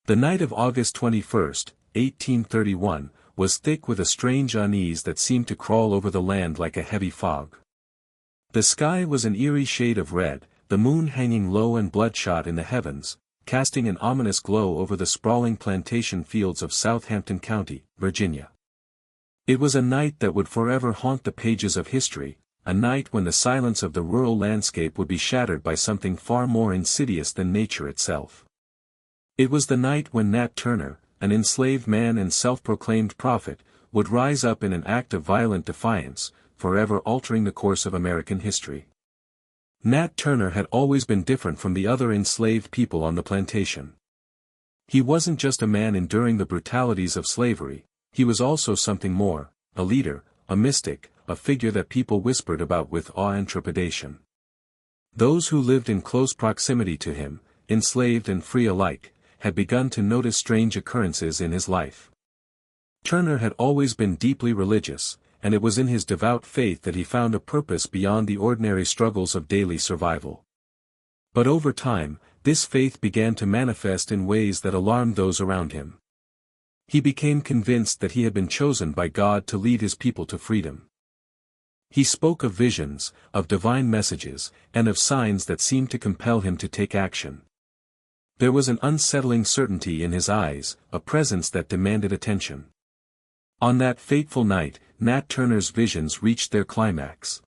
The night of August 21st, 1831, was thick with a strange unease that seemed to crawl over the land like a heavy fog. The sky was an eerie shade of red, the moon hanging low and bloodshot in the heavens, casting an ominous glow over the sprawling plantation fields of Southampton County, Virginia. It was a night that would forever haunt the pages of history, a night when the silence of the rural landscape would be shattered by something far more insidious than nature itself. It was the night when Nat Turner, an enslaved man and self-proclaimed prophet, would rise up in an act of violent defiance, forever altering the course of American history. Nat Turner had always been different from the other enslaved people on the plantation. He wasn't just a man enduring the brutalities of slavery, he was also something more, a leader, a mystic, a figure that people whispered about with awe and trepidation. Those who lived in close proximity to him, enslaved and free alike, had begun to notice strange occurrences in his life. Turner had always been deeply religious, and it was in his devout faith that he found a purpose beyond the ordinary struggles of daily survival. But over time, this faith began to manifest in ways that alarmed those around him. He became convinced that he had been chosen by God to lead his people to freedom. He spoke of visions, of divine messages, and of signs that seemed to compel him to take action. There was an unsettling certainty in his eyes, a presence that demanded attention. On that fateful night, Nat Turner's visions reached their climax.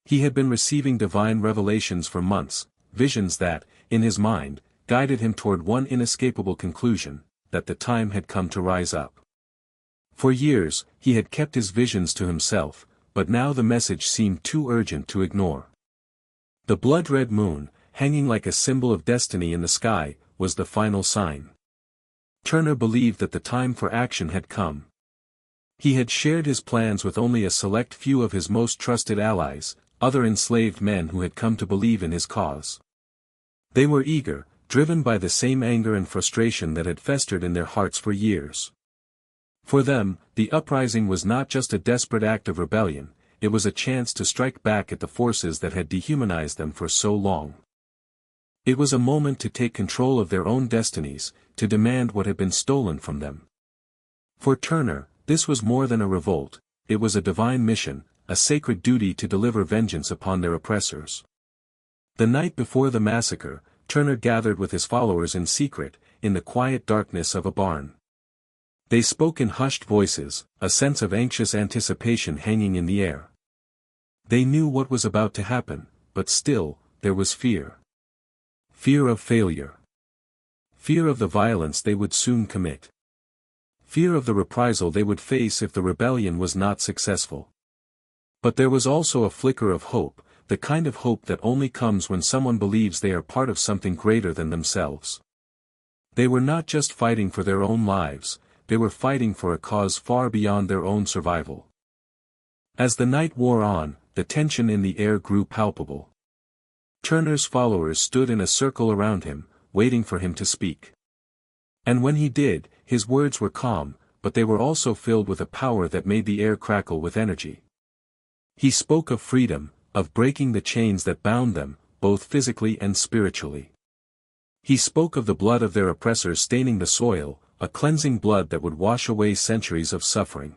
He had been receiving divine revelations for months, visions that, in his mind, guided him toward one inescapable conclusion, that the time had come to rise up. For years, he had kept his visions to himself, but now the message seemed too urgent to ignore. The blood-red moon, hanging like a symbol of destiny in the sky, was the final sign. Turner believed that the time for action had come. He had shared his plans with only a select few of his most trusted allies, other enslaved men who had come to believe in his cause. They were eager, driven by the same anger and frustration that had festered in their hearts for years. For them, the uprising was not just a desperate act of rebellion, it was a chance to strike back at the forces that had dehumanized them for so long. It was a moment to take control of their own destinies, to demand what had been stolen from them. For Turner, this was more than a revolt, it was a divine mission, a sacred duty to deliver vengeance upon their oppressors. The night before the massacre, Turner gathered with his followers in secret, in the quiet darkness of a barn. They spoke in hushed voices, a sense of anxious anticipation hanging in the air. They knew what was about to happen, but still, there was fear. Fear of failure. Fear of the violence they would soon commit. Fear of the reprisal they would face if the rebellion was not successful. But there was also a flicker of hope, the kind of hope that only comes when someone believes they are part of something greater than themselves. They were not just fighting for their own lives, they were fighting for a cause far beyond their own survival. As the night wore on, the tension in the air grew palpable. Turner's followers stood in a circle around him, waiting for him to speak. And when he did, his words were calm, but they were also filled with a power that made the air crackle with energy. He spoke of freedom, of breaking the chains that bound them, both physically and spiritually. He spoke of the blood of their oppressors staining the soil, a cleansing blood that would wash away centuries of suffering.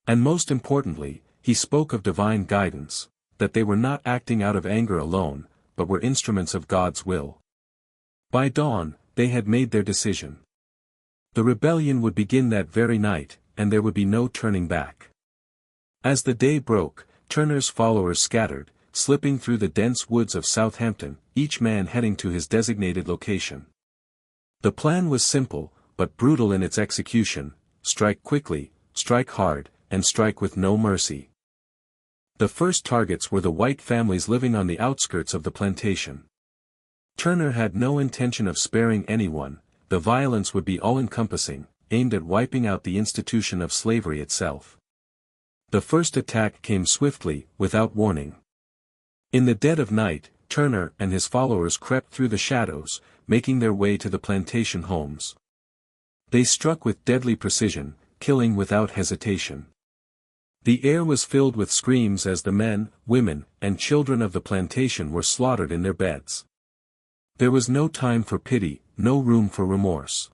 And most importantly, he spoke of divine guidance, that they were not acting out of anger alone, but were instruments of God's will. By dawn, they had made their decision. The rebellion would begin that very night, and there would be no turning back. As the day broke, Turner's followers scattered, slipping through the dense woods of Southampton, each man heading to his designated location. The plan was simple, but brutal in its execution: strike quickly, strike hard, and strike with no mercy. The first targets were the white families living on the outskirts of the plantation. Turner had no intention of sparing anyone, the violence would be all-encompassing, aimed at wiping out the institution of slavery itself. The first attack came swiftly, without warning. In the dead of night, Turner and his followers crept through the shadows, making their way to the plantation homes. They struck with deadly precision, killing without hesitation. The air was filled with screams as the men, women, and children of the plantation were slaughtered in their beds. There was no time for pity, no room for remorse.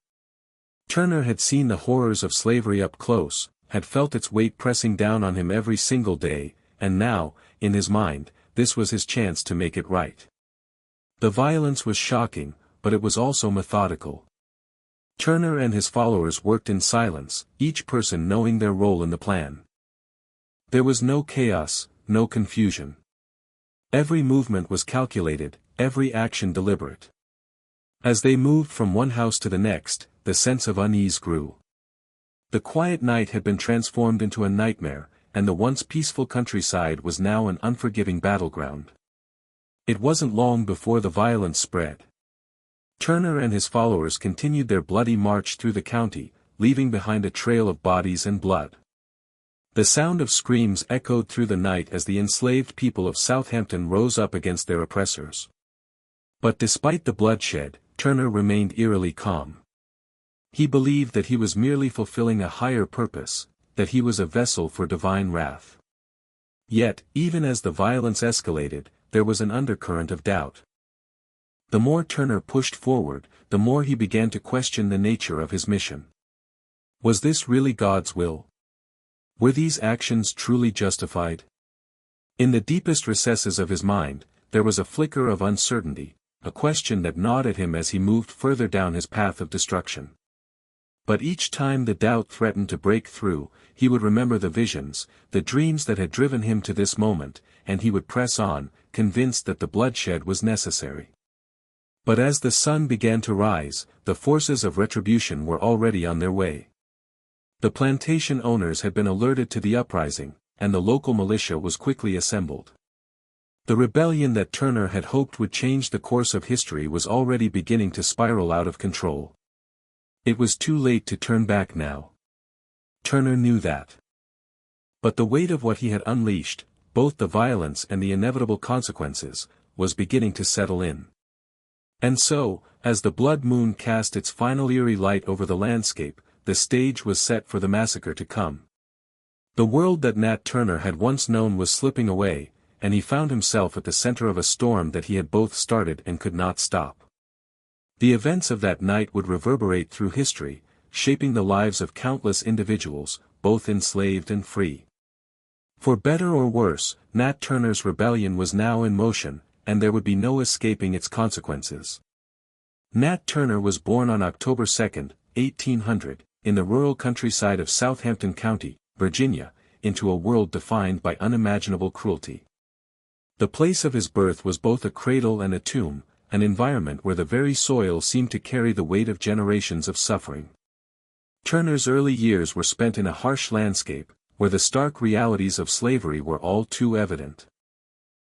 Turner had seen the horrors of slavery up close, had felt its weight pressing down on him every single day, and now, in his mind, this was his chance to make it right. The violence was shocking, but it was also methodical. Turner and his followers worked in silence, each person knowing their role in the plan. There was no chaos, no confusion. Every movement was calculated, every action deliberate. As they moved from one house to the next, the sense of unease grew. The quiet night had been transformed into a nightmare, and the once peaceful countryside was now an unforgiving battleground. It wasn't long before the violence spread. Turner and his followers continued their bloody march through the county, leaving behind a trail of bodies and blood. The sound of screams echoed through the night as the enslaved people of Southampton rose up against their oppressors. But despite the bloodshed, Turner remained eerily calm. He believed that he was merely fulfilling a higher purpose, that he was a vessel for divine wrath. Yet, even as the violence escalated, there was an undercurrent of doubt. The more Turner pushed forward, the more he began to question the nature of his mission. Was this really God's will? Were these actions truly justified? In the deepest recesses of his mind, there was a flicker of uncertainty, a question that gnawed at him as he moved further down his path of destruction. But each time the doubt threatened to break through, he would remember the visions, the dreams that had driven him to this moment, and he would press on, convinced that the bloodshed was necessary. But as the sun began to rise, the forces of retribution were already on their way. The plantation owners had been alerted to the uprising, and the local militia was quickly assembled. The rebellion that Turner had hoped would change the course of history was already beginning to spiral out of control. It was too late to turn back now. Turner knew that. But the weight of what he had unleashed, both the violence and the inevitable consequences, was beginning to settle in. And so, as the blood moon cast its final eerie light over the landscape, the stage was set for the massacre to come. The world that Nat Turner had once known was slipping away, and he found himself at the center of a storm that he had both started and could not stop. The events of that night would reverberate through history, shaping the lives of countless individuals, both enslaved and free. For better or worse, Nat Turner's rebellion was now in motion, and there would be no escaping its consequences. Nat Turner was born on October 2, 1800, in the rural countryside of Southampton County, Virginia, into a world defined by unimaginable cruelty. The place of his birth was both a cradle and a tomb, an environment where the very soil seemed to carry the weight of generations of suffering. Turner's early years were spent in a harsh landscape, where the stark realities of slavery were all too evident.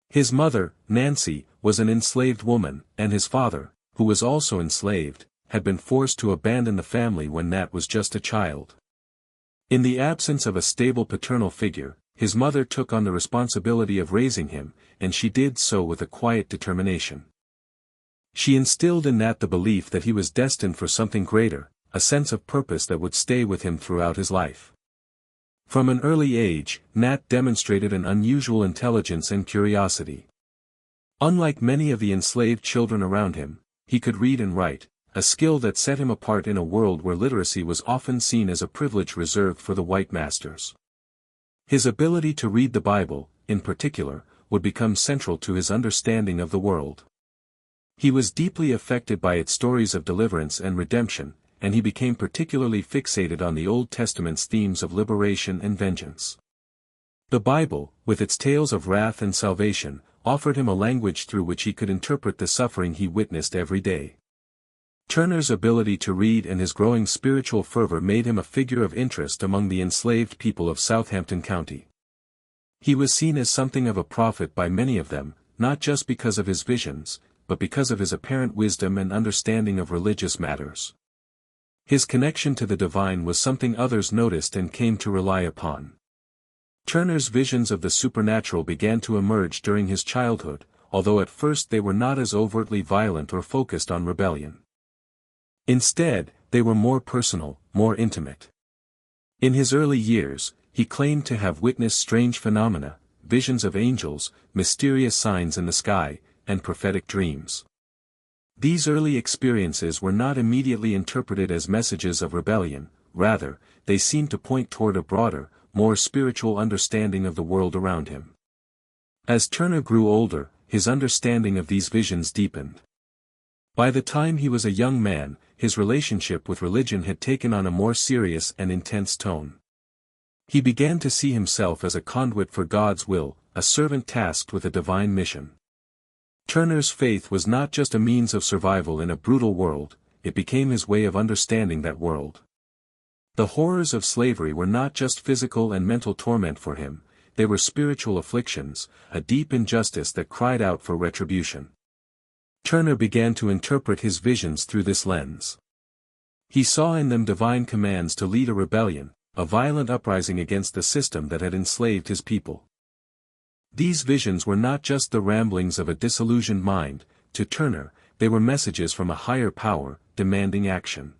His mother, Nancy, was an enslaved woman, and his father, who was also enslaved, had been forced to abandon the family when Nat was just a child. In the absence of a stable paternal figure, his mother took on the responsibility of raising him, and she did so with a quiet determination. She instilled in Nat the belief that he was destined for something greater, a sense of purpose that would stay with him throughout his life. From an early age, Nat demonstrated an unusual intelligence and curiosity. Unlike many of the enslaved children around him, he could read and write, a skill that set him apart in a world where literacy was often seen as a privilege reserved for the white masters. His ability to read the Bible, in particular, would become central to his understanding of the world. He was deeply affected by its stories of deliverance and redemption, and he became particularly fixated on the Old Testament's themes of liberation and vengeance. The Bible, with its tales of wrath and salvation, offered him a language through which he could interpret the suffering he witnessed every day. Turner's ability to read and his growing spiritual fervor made him a figure of interest among the enslaved people of Southampton County. He was seen as something of a prophet by many of them, not just because of his visions, but because of his apparent wisdom and understanding of religious matters. His connection to the divine was something others noticed and came to rely upon. Turner's visions of the supernatural began to emerge during his childhood, although at first they were not as overtly violent or focused on rebellion. Instead, they were more personal, more intimate. In his early years, he claimed to have witnessed strange phenomena, visions of angels, mysterious signs in the sky, and prophetic dreams. These early experiences were not immediately interpreted as messages of rebellion, rather, they seemed to point toward a broader, more spiritual understanding of the world around him. As Turner grew older, his understanding of these visions deepened. By the time he was a young man, his relationship with religion had taken on a more serious and intense tone. He began to see himself as a conduit for God's will, a servant tasked with a divine mission. Turner's faith was not just a means of survival in a brutal world, it became his way of understanding that world. The horrors of slavery were not just physical and mental torment for him, they were spiritual afflictions, a deep injustice that cried out for retribution. Turner began to interpret his visions through this lens. He saw in them divine commands to lead a rebellion, a violent uprising against the system that had enslaved his people. These visions were not just the ramblings of a disillusioned mind, to Turner, they were messages from a higher power, demanding action.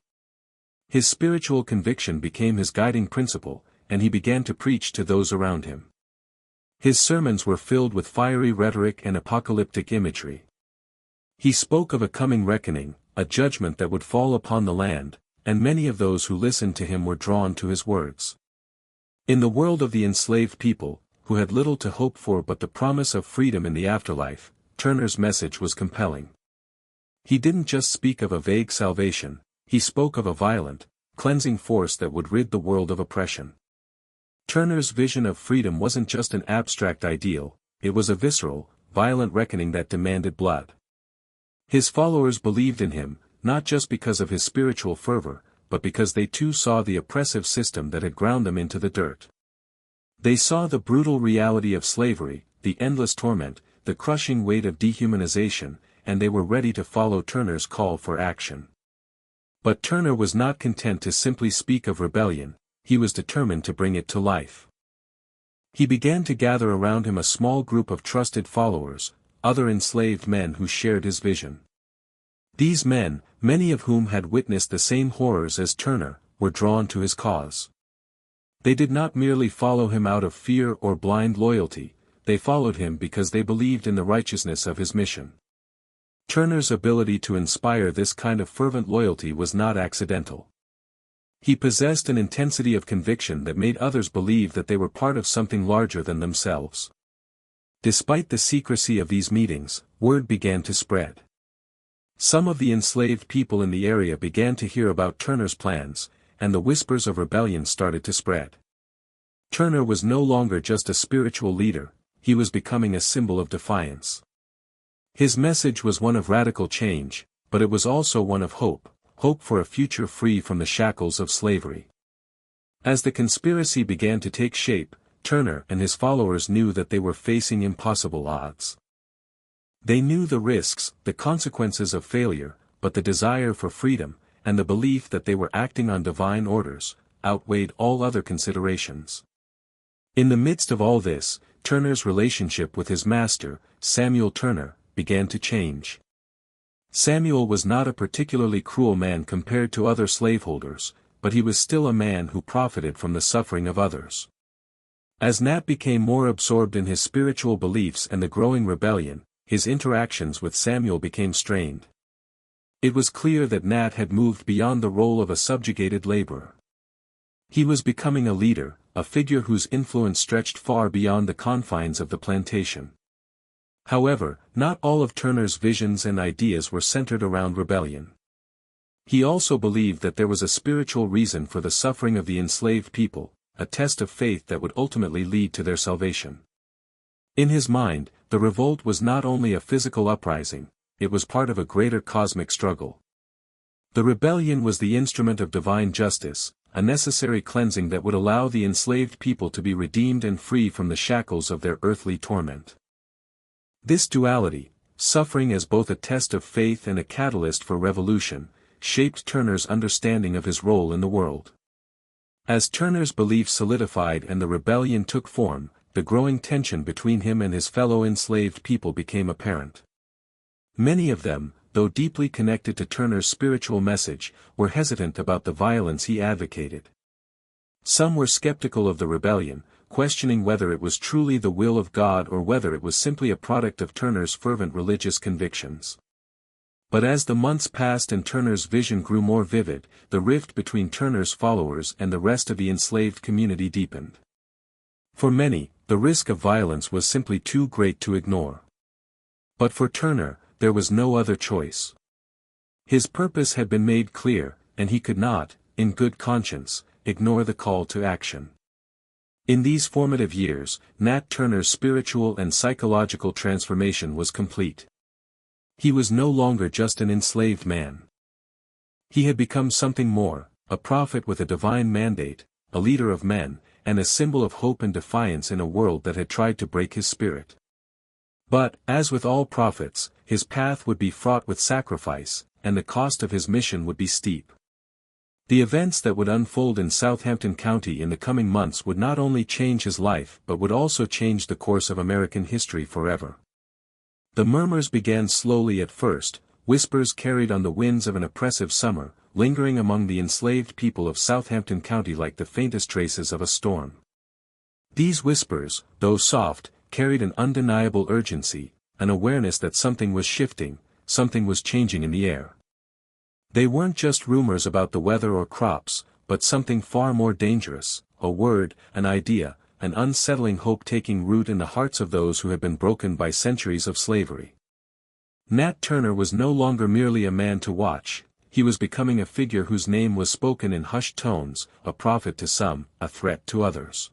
His spiritual conviction became his guiding principle, and he began to preach to those around him. His sermons were filled with fiery rhetoric and apocalyptic imagery. He spoke of a coming reckoning, a judgment that would fall upon the land, and many of those who listened to him were drawn to his words. In the world of the enslaved people, who had little to hope for but the promise of freedom in the afterlife, Turner's message was compelling. He didn't just speak of a vague salvation, he spoke of a violent, cleansing force that would rid the world of oppression. Turner's vision of freedom wasn't just an abstract ideal, it was a visceral, violent reckoning that demanded blood. His followers believed in him, not just because of his spiritual fervor, but because they too saw the oppressive system that had ground them into the dirt. They saw the brutal reality of slavery, the endless torment, the crushing weight of dehumanization, and they were ready to follow Turner's call for action. But Turner was not content to simply speak of rebellion, he was determined to bring it to life. He began to gather around him a small group of trusted followers, other enslaved men who shared his vision. These men, many of whom had witnessed the same horrors as Turner, were drawn to his cause. They did not merely follow him out of fear or blind loyalty, they followed him because they believed in the righteousness of his mission. Turner's ability to inspire this kind of fervent loyalty was not accidental. He possessed an intensity of conviction that made others believe that they were part of something larger than themselves. Despite the secrecy of these meetings, word began to spread. Some of the enslaved people in the area began to hear about Turner's plans, and the whispers of rebellion started to spread. Turner was no longer just a spiritual leader, he was becoming a symbol of defiance. His message was one of radical change, but it was also one of hope, hope for a future free from the shackles of slavery. As the conspiracy began to take shape, Turner and his followers knew that they were facing impossible odds. They knew the risks, the consequences of failure, but the desire for freedom, and the belief that they were acting on divine orders, outweighed all other considerations. In the midst of all this, Turner's relationship with his master, Samuel Turner, began to change. Samuel was not a particularly cruel man compared to other slaveholders, but he was still a man who profited from the suffering of others. As Nat became more absorbed in his spiritual beliefs and the growing rebellion, his interactions with Samuel became strained. It was clear that Nat had moved beyond the role of a subjugated laborer. He was becoming a leader, a figure whose influence stretched far beyond the confines of the plantation. However, not all of Turner's visions and ideas were centered around rebellion. He also believed that there was a spiritual reason for the suffering of the enslaved people, a test of faith that would ultimately lead to their salvation. In his mind, the revolt was not only a physical uprising, it was part of a greater cosmic struggle. The rebellion was the instrument of divine justice, a necessary cleansing that would allow the enslaved people to be redeemed and free from the shackles of their earthly torment. This duality, suffering as both a test of faith and a catalyst for revolution, shaped Turner's understanding of his role in the world. As Turner's belief solidified and the rebellion took form, the growing tension between him and his fellow enslaved people became apparent. Many of them, though deeply connected to Turner's spiritual message, were hesitant about the violence he advocated. Some were skeptical of the rebellion, questioning whether it was truly the will of God or whether it was simply a product of Turner's fervent religious convictions. But as the months passed and Turner's vision grew more vivid, the rift between Turner's followers and the rest of the enslaved community deepened. For many, the risk of violence was simply too great to ignore. But for Turner, there was no other choice. His purpose had been made clear, and he could not, in good conscience, ignore the call to action. In these formative years, Nat Turner's spiritual and psychological transformation was complete. He was no longer just an enslaved man. He had become something more, a prophet with a divine mandate, a leader of men, and a symbol of hope and defiance in a world that had tried to break his spirit. But, as with all prophets, his path would be fraught with sacrifice, and the cost of his mission would be steep. The events that would unfold in Southampton County in the coming months would not only change his life but would also change the course of American history forever. The murmurs began slowly at first, whispers carried on the winds of an oppressive summer, lingering among the enslaved people of Southampton County like the faintest traces of a storm. These whispers, though soft, carried an undeniable urgency, an awareness that something was shifting, something was changing in the air. They weren't just rumors about the weather or crops, but something far more dangerous, a word, an idea, an unsettling hope taking root in the hearts of those who had been broken by centuries of slavery. Nat Turner was no longer merely a man to watch, he was becoming a figure whose name was spoken in hushed tones, a prophet to some, a threat to others.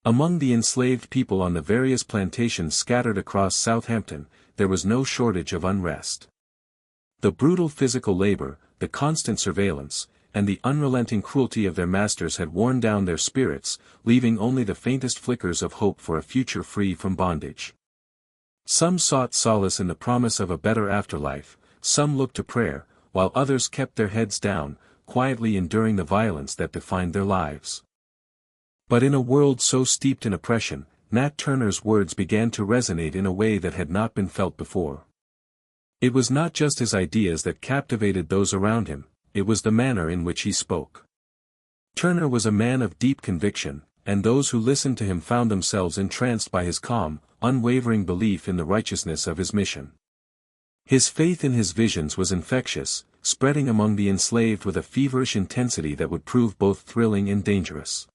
Among the enslaved people on the various plantations scattered across Southampton, there was no shortage of unrest. The brutal physical labor, the constant surveillance, and the unrelenting cruelty of their masters had worn down their spirits, leaving only the faintest flickers of hope for a future free from bondage. Some sought solace in the promise of a better afterlife, some looked to prayer, while others kept their heads down, quietly enduring the violence that defined their lives. But in a world so steeped in oppression, Nat Turner's words began to resonate in a way that had not been felt before. It was not just his ideas that captivated those around him, it was the manner in which he spoke. Turner was a man of deep conviction, and those who listened to him found themselves entranced by his calm, unwavering belief in the righteousness of his mission. His faith in his visions was infectious, spreading among the enslaved with a feverish intensity that would prove both thrilling and dangerous.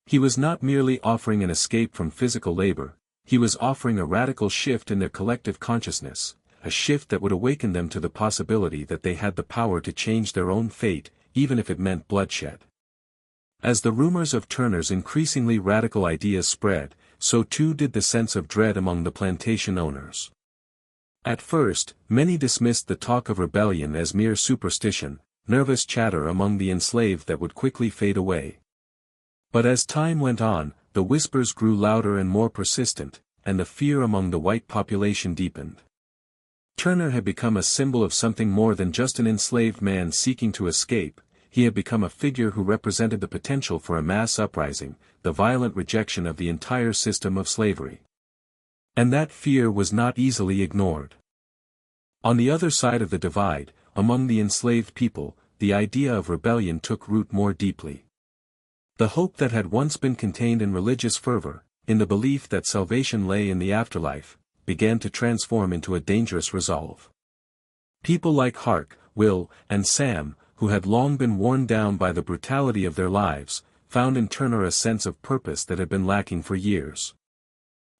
He was not merely offering an escape from physical labor, he was offering a radical shift in their collective consciousness, a shift that would awaken them to the possibility that they had the power to change their own fate, even if it meant bloodshed. As the rumors of Turner's increasingly radical ideas spread, so too did the sense of dread among the plantation owners. At first, many dismissed the talk of rebellion as mere superstition, nervous chatter among the enslaved that would quickly fade away. But as time went on, the whispers grew louder and more persistent, and the fear among the white population deepened. Turner had become a symbol of something more than just an enslaved man seeking to escape, he had become a figure who represented the potential for a mass uprising, the violent rejection of the entire system of slavery. And that fear was not easily ignored. On the other side of the divide, among the enslaved people, the idea of rebellion took root more deeply. The hope that had once been contained in religious fervor, in the belief that salvation lay in the afterlife, began to transform into a dangerous resolve. People like Hark, Will, and Sam, who had long been worn down by the brutality of their lives, found in Turner a sense of purpose that had been lacking for years.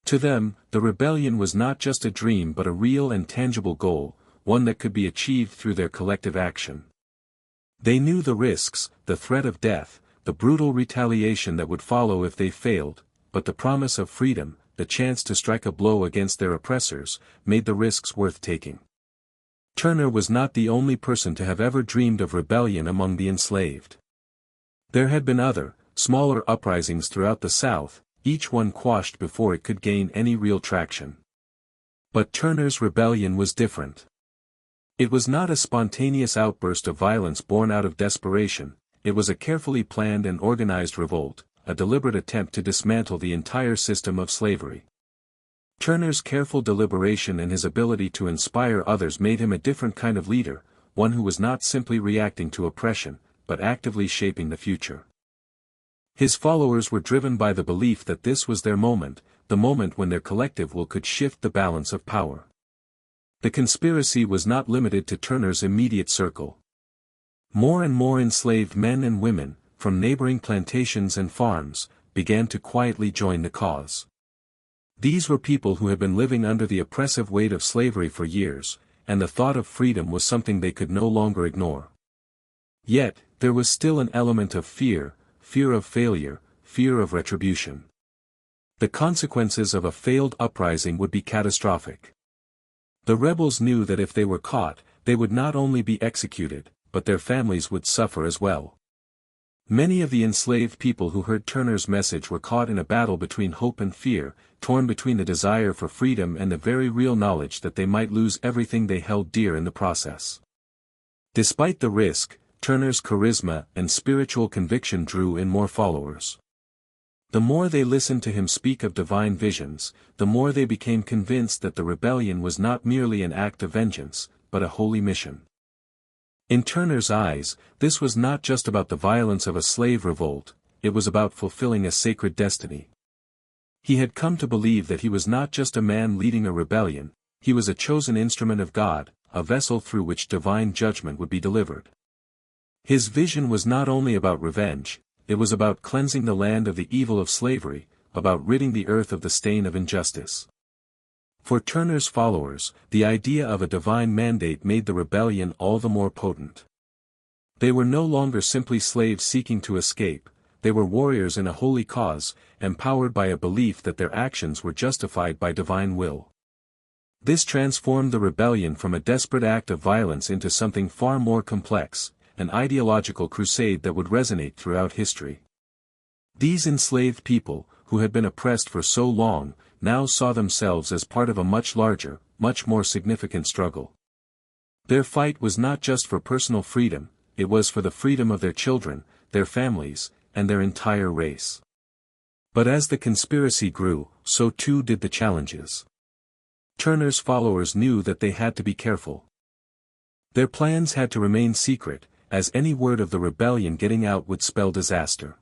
To them, the rebellion was not just a dream but a real and tangible goal, one that could be achieved through their collective action. They knew the risks, the threat of death, the brutal retaliation that would follow if they failed, but the promise of freedom, the chance to strike a blow against their oppressors, made the risks worth taking. Turner was not the only person to have ever dreamed of rebellion among the enslaved. There had been other, smaller uprisings throughout the South, each one quashed before it could gain any real traction. But Turner's rebellion was different. It was not a spontaneous outburst of violence born out of desperation, it was a carefully planned and organized revolt, a deliberate attempt to dismantle the entire system of slavery. Turner's careful deliberation and his ability to inspire others made him a different kind of leader, one who was not simply reacting to oppression, but actively shaping the future. His followers were driven by the belief that this was their moment, the moment when their collective will could shift the balance of power. The conspiracy was not limited to Turner's immediate circle. More and more enslaved men and women, from neighboring plantations and farms, began to quietly join the cause. These were people who had been living under the oppressive weight of slavery for years, and the thought of freedom was something they could no longer ignore. Yet, there was still an element of fear of failure, fear of retribution. The consequences of a failed uprising would be catastrophic. The rebels knew that if they were caught, they would not only be executed, but their families would suffer as well. Many of the enslaved people who heard Turner's message were caught in a battle between hope and fear, torn between the desire for freedom and the very real knowledge that they might lose everything they held dear in the process. Despite the risk, Turner's charisma and spiritual conviction drew in more followers. The more they listened to him speak of divine visions, the more they became convinced that the rebellion was not merely an act of vengeance, but a holy mission. In Turner's eyes, this was not just about the violence of a slave revolt, it was about fulfilling a sacred destiny. He had come to believe that he was not just a man leading a rebellion, he was a chosen instrument of God, a vessel through which divine judgment would be delivered. His vision was not only about revenge, it was about cleansing the land of the evil of slavery, about ridding the earth of the stain of injustice. For Turner's followers, the idea of a divine mandate made the rebellion all the more potent. They were no longer simply slaves seeking to escape, they were warriors in a holy cause, empowered by a belief that their actions were justified by divine will. This transformed the rebellion from a desperate act of violence into something far more complex, an ideological crusade that would resonate throughout history. These enslaved people, who had been oppressed for so long, now saw themselves as part of a much larger, much more significant struggle. Their fight was not just for personal freedom, it was for the freedom of their children, their families, and their entire race. But as the conspiracy grew, so too did the challenges. Turner's followers knew that they had to be careful. Their plans had to remain secret, as any word of the rebellion getting out would spell disaster.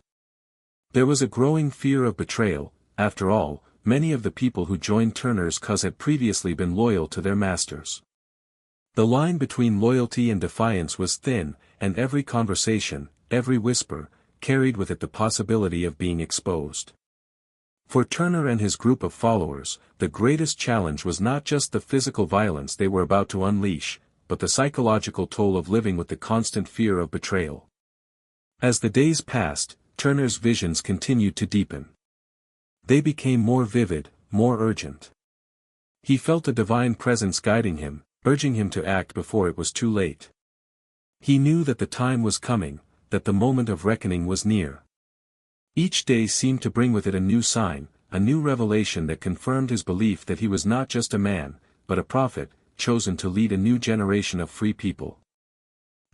There was a growing fear of betrayal. After all, many of the people who joined Turner's cause had previously been loyal to their masters. The line between loyalty and defiance was thin, and every conversation, every whisper, carried with it the possibility of being exposed. For Turner and his group of followers, the greatest challenge was not just the physical violence they were about to unleash, but the psychological toll of living with the constant fear of betrayal. As the days passed, Turner's visions continued to deepen. They became more vivid, more urgent. He felt a divine presence guiding him, urging him to act before it was too late. He knew that the time was coming, that the moment of reckoning was near. Each day seemed to bring with it a new sign, a new revelation that confirmed his belief that he was not just a man, but a prophet, chosen to lead a new generation of free people.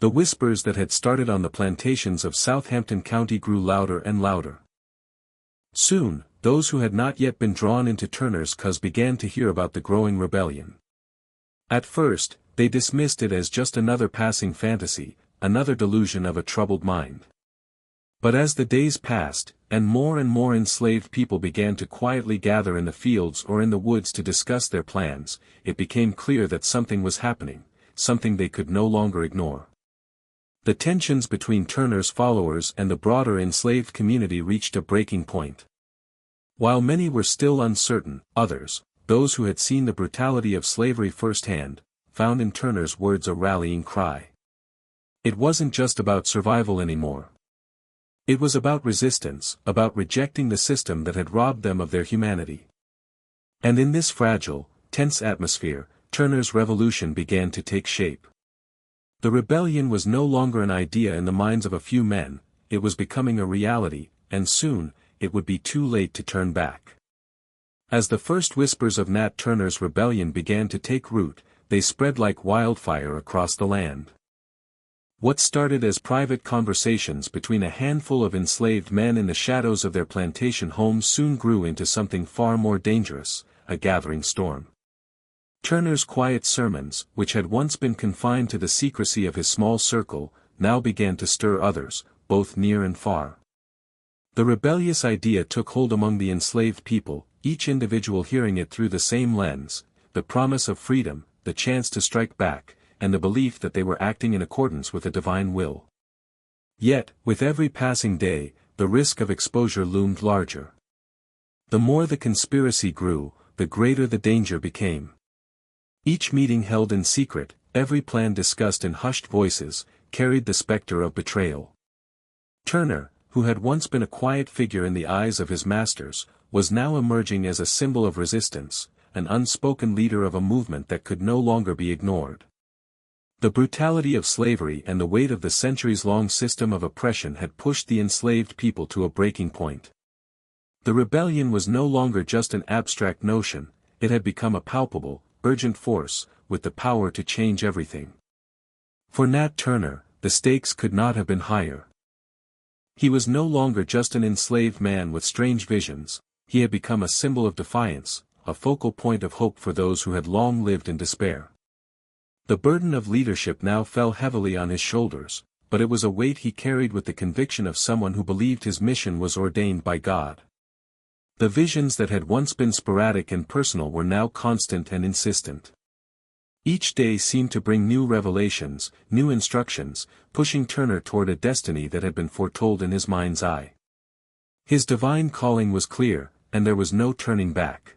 The whispers that had started on the plantations of Southampton County grew louder and louder. Soon, those who had not yet been drawn into Turner's cause began to hear about the growing rebellion. At first, they dismissed it as just another passing fantasy, another delusion of a troubled mind. But as the days passed, and more enslaved people began to quietly gather in the fields or in the woods to discuss their plans, it became clear that something was happening, something they could no longer ignore. The tensions between Turner's followers and the broader enslaved community reached a breaking point. While many were still uncertain, others, those who had seen the brutality of slavery firsthand, found in Turner's words a rallying cry. It wasn't just about survival anymore. It was about resistance, about rejecting the system that had robbed them of their humanity. And in this fragile, tense atmosphere, Turner's revolution began to take shape. The rebellion was no longer an idea in the minds of a few men, it was becoming a reality, and soon, it would be too late to turn back. As the first whispers of Nat Turner's rebellion began to take root, they spread like wildfire across the land. What started as private conversations between a handful of enslaved men in the shadows of their plantation homes soon grew into something far more dangerous, a gathering storm. Turner's quiet sermons, which had once been confined to the secrecy of his small circle, now began to stir others, both near and far. The rebellious idea took hold among the enslaved people, each individual hearing it through the same lens, the promise of freedom, the chance to strike back, and the belief that they were acting in accordance with a divine will. Yet, with every passing day, the risk of exposure loomed larger. The more the conspiracy grew, the greater the danger became. Each meeting held in secret, every plan discussed in hushed voices, carried the specter of betrayal. Turner, who had once been a quiet figure in the eyes of his masters, was now emerging as a symbol of resistance, an unspoken leader of a movement that could no longer be ignored. The brutality of slavery and the weight of the centuries-long system of oppression had pushed the enslaved people to a breaking point. The rebellion was no longer just an abstract notion, it had become a palpable, urgent force, with the power to change everything. For Nat Turner, the stakes could not have been higher. He was no longer just an enslaved man with strange visions, he had become a symbol of defiance, a focal point of hope for those who had long lived in despair. The burden of leadership now fell heavily on his shoulders, but it was a weight he carried with the conviction of someone who believed his mission was ordained by God. The visions that had once been sporadic and personal were now constant and insistent. Each day seemed to bring new revelations, new instructions, pushing Turner toward a destiny that had been foretold in his mind's eye. His divine calling was clear, and there was no turning back.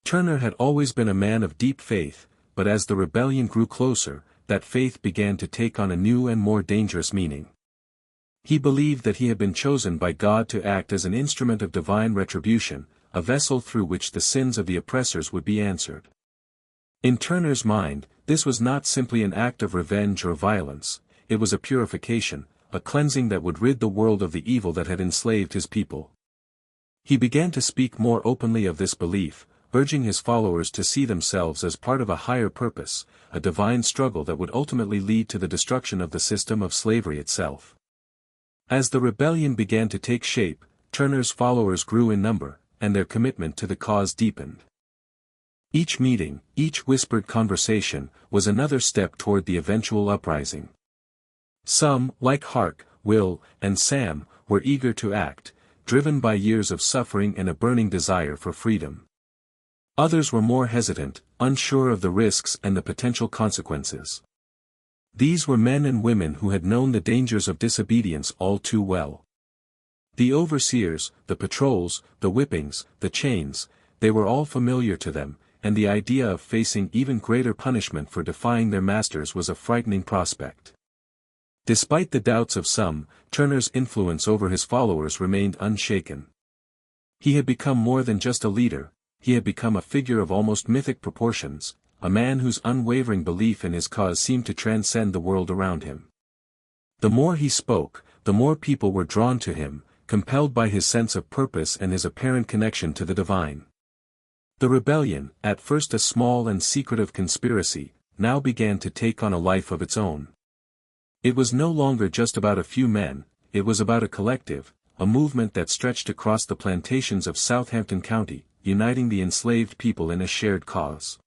Turner had always been a man of deep faith, but as the rebellion grew closer, that faith began to take on a new and more dangerous meaning. He believed that he had been chosen by God to act as an instrument of divine retribution, a vessel through which the sins of the oppressors would be answered. In Turner's mind, this was not simply an act of revenge or violence, it was a purification, a cleansing that would rid the world of the evil that had enslaved his people. He began to speak more openly of this belief, urging his followers to see themselves as part of a higher purpose, a divine struggle that would ultimately lead to the destruction of the system of slavery itself. As the rebellion began to take shape, Turner's followers grew in number, and their commitment to the cause deepened. Each meeting, each whispered conversation, was another step toward the eventual uprising. Some, like Hark, Will, and Sam, were eager to act, driven by years of suffering and a burning desire for freedom. Others were more hesitant, unsure of the risks and the potential consequences. These were men and women who had known the dangers of disobedience all too well. The overseers, the patrols, the whippings, the chains, they were all familiar to them, and the idea of facing even greater punishment for defying their masters was a frightening prospect. Despite the doubts of some, Turner's influence over his followers remained unshaken. He had become more than just a leader, he had become a figure of almost mythic proportions, a man whose unwavering belief in his cause seemed to transcend the world around him. The more he spoke, the more people were drawn to him, compelled by his sense of purpose and his apparent connection to the divine. The rebellion, at first a small and secretive conspiracy, now began to take on a life of its own. It was no longer just about a few men, it was about a collective, a movement that stretched across the plantations of Southampton County, uniting the enslaved people in a shared cause.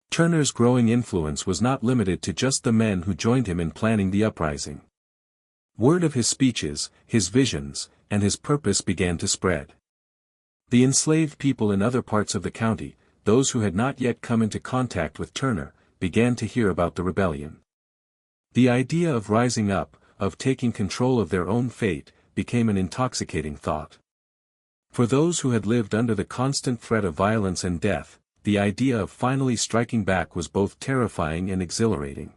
Turner's growing influence was not limited to just the men who joined him in planning the uprising. Word of his speeches, his visions, and his purpose began to spread. The enslaved people in other parts of the county, those who had not yet come into contact with Turner, began to hear about the rebellion. The idea of rising up, of taking control of their own fate, became an intoxicating thought. For those who had lived under the constant threat of violence and death, the idea of finally striking back was both terrifying and exhilarating.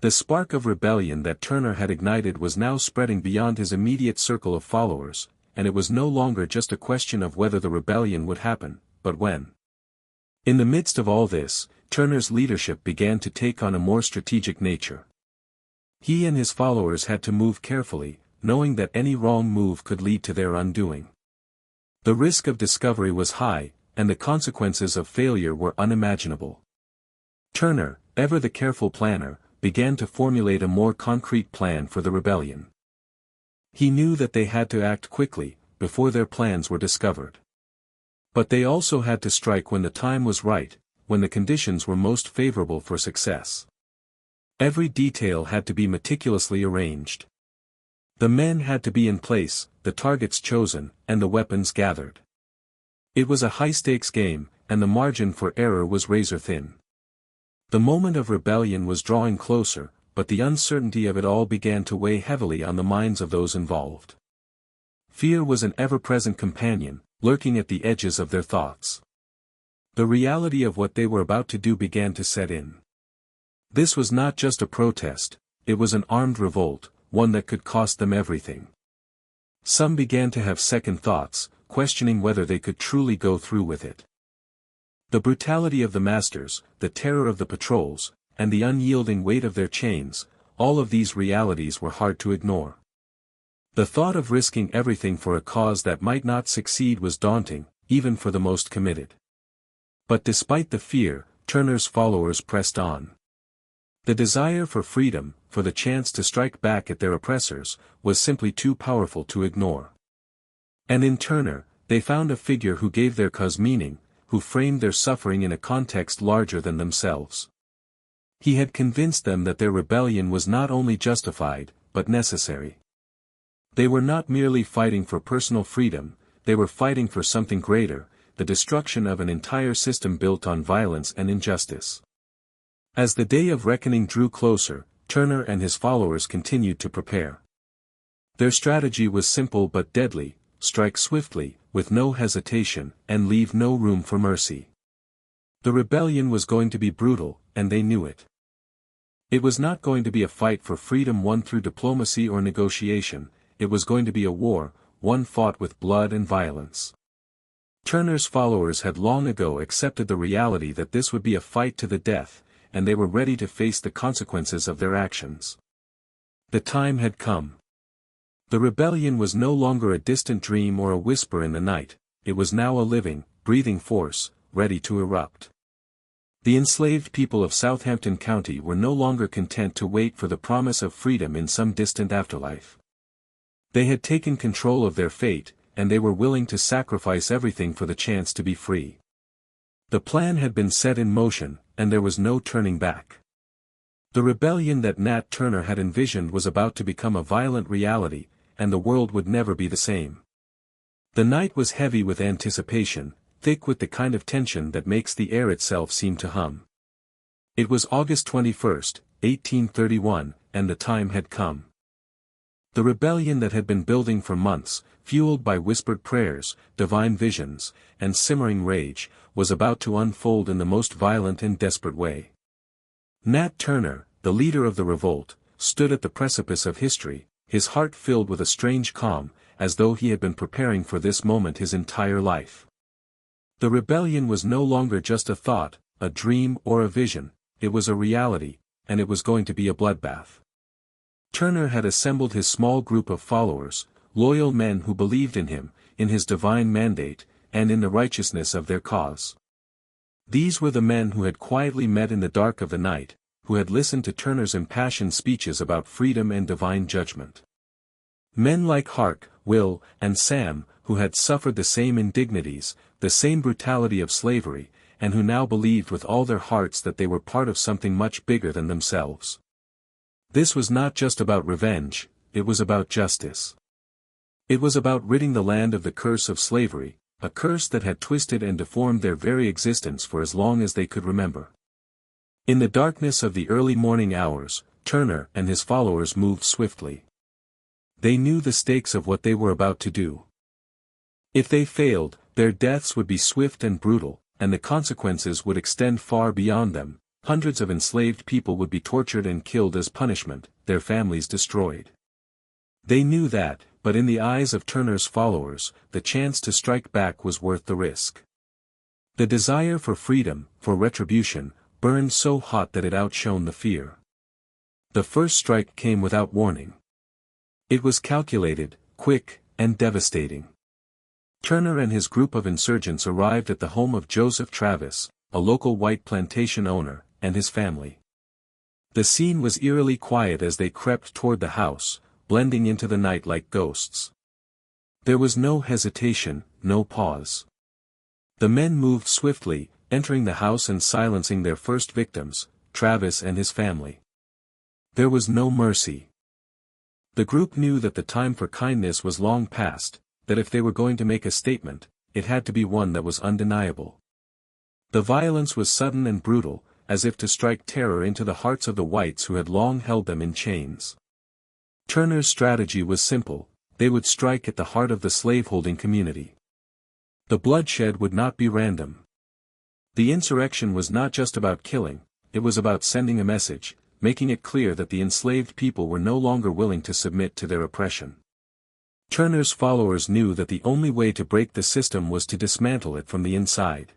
The spark of rebellion that Turner had ignited was now spreading beyond his immediate circle of followers, and it was no longer just a question of whether the rebellion would happen, but when. In the midst of all this, Turner's leadership began to take on a more strategic nature. He and his followers had to move carefully, knowing that any wrong move could lead to their undoing. The risk of discovery was high, and the consequences of failure were unimaginable. Turner, ever the careful planner, began to formulate a more concrete plan for the rebellion. He knew that they had to act quickly, before their plans were discovered. But they also had to strike when the time was right, when the conditions were most favorable for success. Every detail had to be meticulously arranged. The men had to be in place, the targets chosen, and the weapons gathered. It was a high-stakes game, and the margin for error was razor-thin. The moment of rebellion was drawing closer, but the uncertainty of it all began to weigh heavily on the minds of those involved. Fear was an ever-present companion, lurking at the edges of their thoughts. The reality of what they were about to do began to set in. This was not just a protest, it was an armed revolt, one that could cost them everything. Some began to have second thoughts, questioning whether they could truly go through with it. The brutality of the masters, the terror of the patrols, and the unyielding weight of their chains, all of these realities were hard to ignore. The thought of risking everything for a cause that might not succeed was daunting, even for the most committed. But despite the fear, Turner's followers pressed on. The desire for freedom, for the chance to strike back at their oppressors, was simply too powerful to ignore. And in Turner, they found a figure who gave their cause meaning, who framed their suffering in a context larger than themselves. He had convinced them that their rebellion was not only justified, but necessary. They were not merely fighting for personal freedom, they were fighting for something greater, the destruction of an entire system built on violence and injustice. As the day of reckoning drew closer, Turner and his followers continued to prepare. Their strategy was simple but deadly: strike swiftly, with no hesitation, and leave no room for mercy. The rebellion was going to be brutal, and they knew it. It was not going to be a fight for freedom won through diplomacy or negotiation, it was going to be a war, one fought with blood and violence. Turner's followers had long ago accepted the reality that this would be a fight to the death, and they were ready to face the consequences of their actions. The time had come. The rebellion was no longer a distant dream or a whisper in the night, it was now a living, breathing force, ready to erupt. The enslaved people of Southampton County were no longer content to wait for the promise of freedom in some distant afterlife. They had taken control of their fate, and they were willing to sacrifice everything for the chance to be free. The plan had been set in motion, and there was no turning back. The rebellion that Nat Turner had envisioned was about to become a violent reality, and the world would never be the same. The night was heavy with anticipation, thick with the kind of tension that makes the air itself seem to hum. It was August 21st, 1831, and the time had come. The rebellion that had been building for months, fueled by whispered prayers, divine visions, and simmering rage, was about to unfold in the most violent and desperate way. Nat Turner, the leader of the revolt, stood at the precipice of history, his heart filled with a strange calm, as though he had been preparing for this moment his entire life. The rebellion was no longer just a thought, a dream or a vision, it was a reality, and it was going to be a bloodbath. Turner had assembled his small group of followers, loyal men who believed in him, in his divine mandate, and in the righteousness of their cause. These were the men who had quietly met in the dark of the night, who had listened to Turner's impassioned speeches about freedom and divine judgment. Men like Hark, Will, and Sam, who had suffered the same indignities, the same brutality of slavery, and who now believed with all their hearts that they were part of something much bigger than themselves. This was not just about revenge, it was about justice. It was about ridding the land of the curse of slavery, a curse that had twisted and deformed their very existence for as long as they could remember. In the darkness of the early morning hours, Turner and his followers moved swiftly. They knew the stakes of what they were about to do. If they failed, their deaths would be swift and brutal, and the consequences would extend far beyond them. Hundreds of enslaved people would be tortured and killed as punishment, their families destroyed. They knew that, but in the eyes of Turner's followers, the chance to strike back was worth the risk. The desire for freedom, for retribution, burned so hot that it outshone the fear. The first strike came without warning. It was calculated, quick, and devastating. Turner and his group of insurgents arrived at the home of Joseph Travis, a local white plantation owner, and his family. The scene was eerily quiet as they crept toward the house, blending into the night like ghosts. There was no hesitation, no pause. The men moved swiftly, entering the house and silencing their first victims, Travis and his family. There was no mercy. The group knew that the time for kindness was long past, that if they were going to make a statement, it had to be one that was undeniable. The violence was sudden and brutal, as if to strike terror into the hearts of the whites who had long held them in chains. Turner's strategy was simple: they would strike at the heart of the slaveholding community. The bloodshed would not be random. The insurrection was not just about killing, it was about sending a message, making it clear that the enslaved people were no longer willing to submit to their oppression. Turner's followers knew that the only way to break the system was to dismantle it from the inside.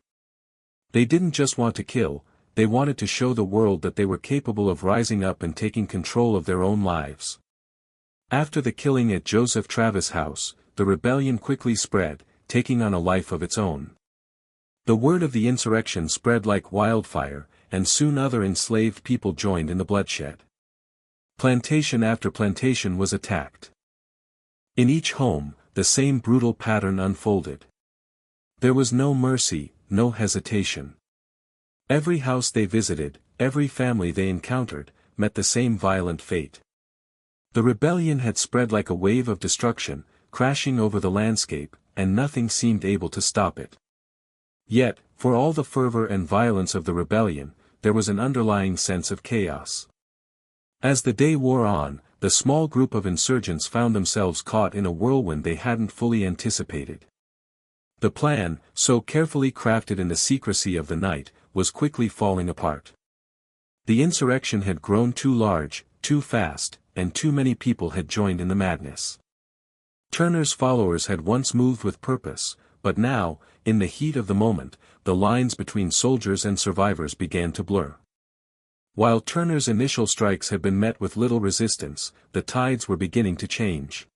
They didn't just want to kill, they wanted to show the world that they were capable of rising up and taking control of their own lives. After the killing at Joseph Travis' house, the rebellion quickly spread, taking on a life of its own. The word of the insurrection spread like wildfire, and soon other enslaved people joined in the bloodshed. Plantation after plantation was attacked. In each home, the same brutal pattern unfolded. There was no mercy, no hesitation. Every house they visited, every family they encountered, met the same violent fate. The rebellion had spread like a wave of destruction, crashing over the landscape, and nothing seemed able to stop it. Yet, for all the fervor and violence of the rebellion, there was an underlying sense of chaos. As the day wore on, the small group of insurgents found themselves caught in a whirlwind they hadn't fully anticipated. The plan, so carefully crafted in the secrecy of the night, was quickly falling apart. The insurrection had grown too large, too fast, and too many people had joined in the madness. Turner's followers had once moved with purpose, but now, in the heat of the moment, the lines between soldiers and survivors began to blur. While Turner's initial strikes had been met with little resistance, the tides were beginning to change.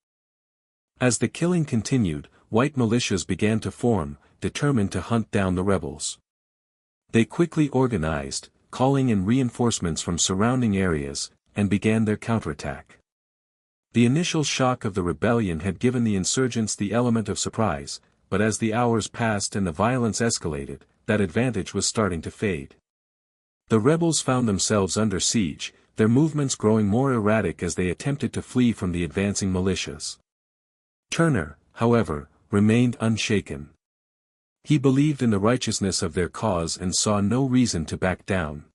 As the killing continued, white militias began to form, determined to hunt down the rebels. They quickly organized, calling in reinforcements from surrounding areas, and began their counterattack. The initial shock of the rebellion had given the insurgents the element of surprise, but as the hours passed and the violence escalated, that advantage was starting to fade. The rebels found themselves under siege, their movements growing more erratic as they attempted to flee from the advancing militias. Turner, however, remained unshaken. He believed in the righteousness of their cause and saw no reason to back down.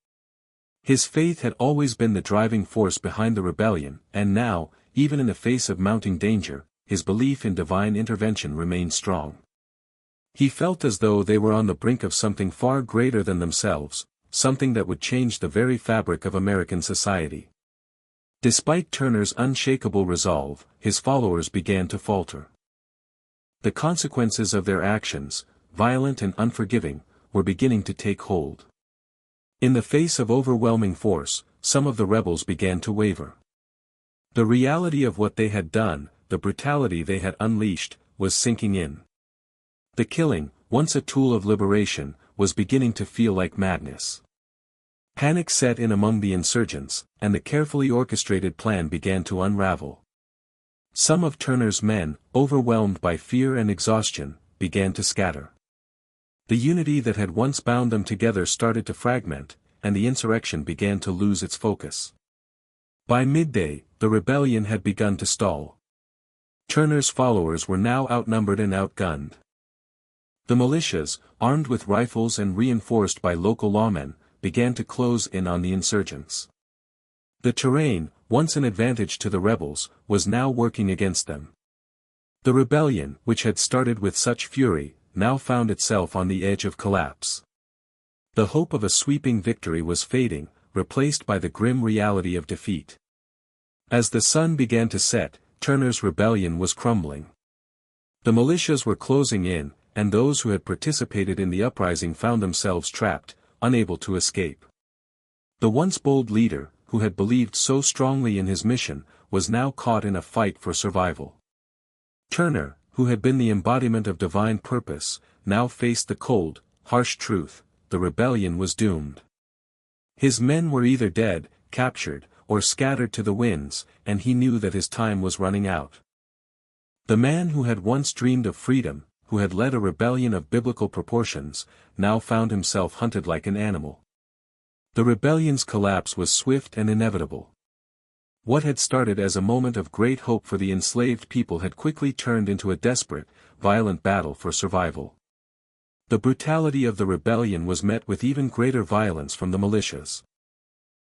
His faith had always been the driving force behind the rebellion, and now, even in the face of mounting danger, his belief in divine intervention remained strong. He felt as though they were on the brink of something far greater than themselves, something that would change the very fabric of American society. Despite Turner's unshakable resolve, his followers began to falter. The consequences of their actions, violent and unforgiving, were beginning to take hold. In the face of overwhelming force, some of the rebels began to waver. The reality of what they had done, the brutality they had unleashed, was sinking in. The killing, once a tool of liberation, was beginning to feel like madness. Panic set in among the insurgents, and the carefully orchestrated plan began to unravel. Some of Turner's men, overwhelmed by fear and exhaustion, began to scatter. The unity that had once bound them together started to fragment, and the insurrection began to lose its focus. By midday, the rebellion had begun to stall. Turner's followers were now outnumbered and outgunned. The militias, armed with rifles and reinforced by local lawmen, began to close in on the insurgents. The terrain, once an advantage to the rebels, was now working against them. The rebellion, which had started with such fury, now found itself on the edge of collapse. The hope of a sweeping victory was fading, replaced by the grim reality of defeat. As the sun began to set, Turner's rebellion was crumbling. The militias were closing in, and those who had participated in the uprising found themselves trapped, unable to escape. The once bold leader, who had believed so strongly in his mission, was now caught in a fight for survival. Turner, who had been the embodiment of divine purpose, now faced the cold, harsh truth: the rebellion was doomed. His men were either dead, captured, or scattered to the winds, and he knew that his time was running out. The man who had once dreamed of freedom, who had led a rebellion of biblical proportions, now found himself hunted like an animal. The rebellion's collapse was swift and inevitable. What had started as a moment of great hope for the enslaved people had quickly turned into a desperate, violent battle for survival. The brutality of the rebellion was met with even greater violence from the militias.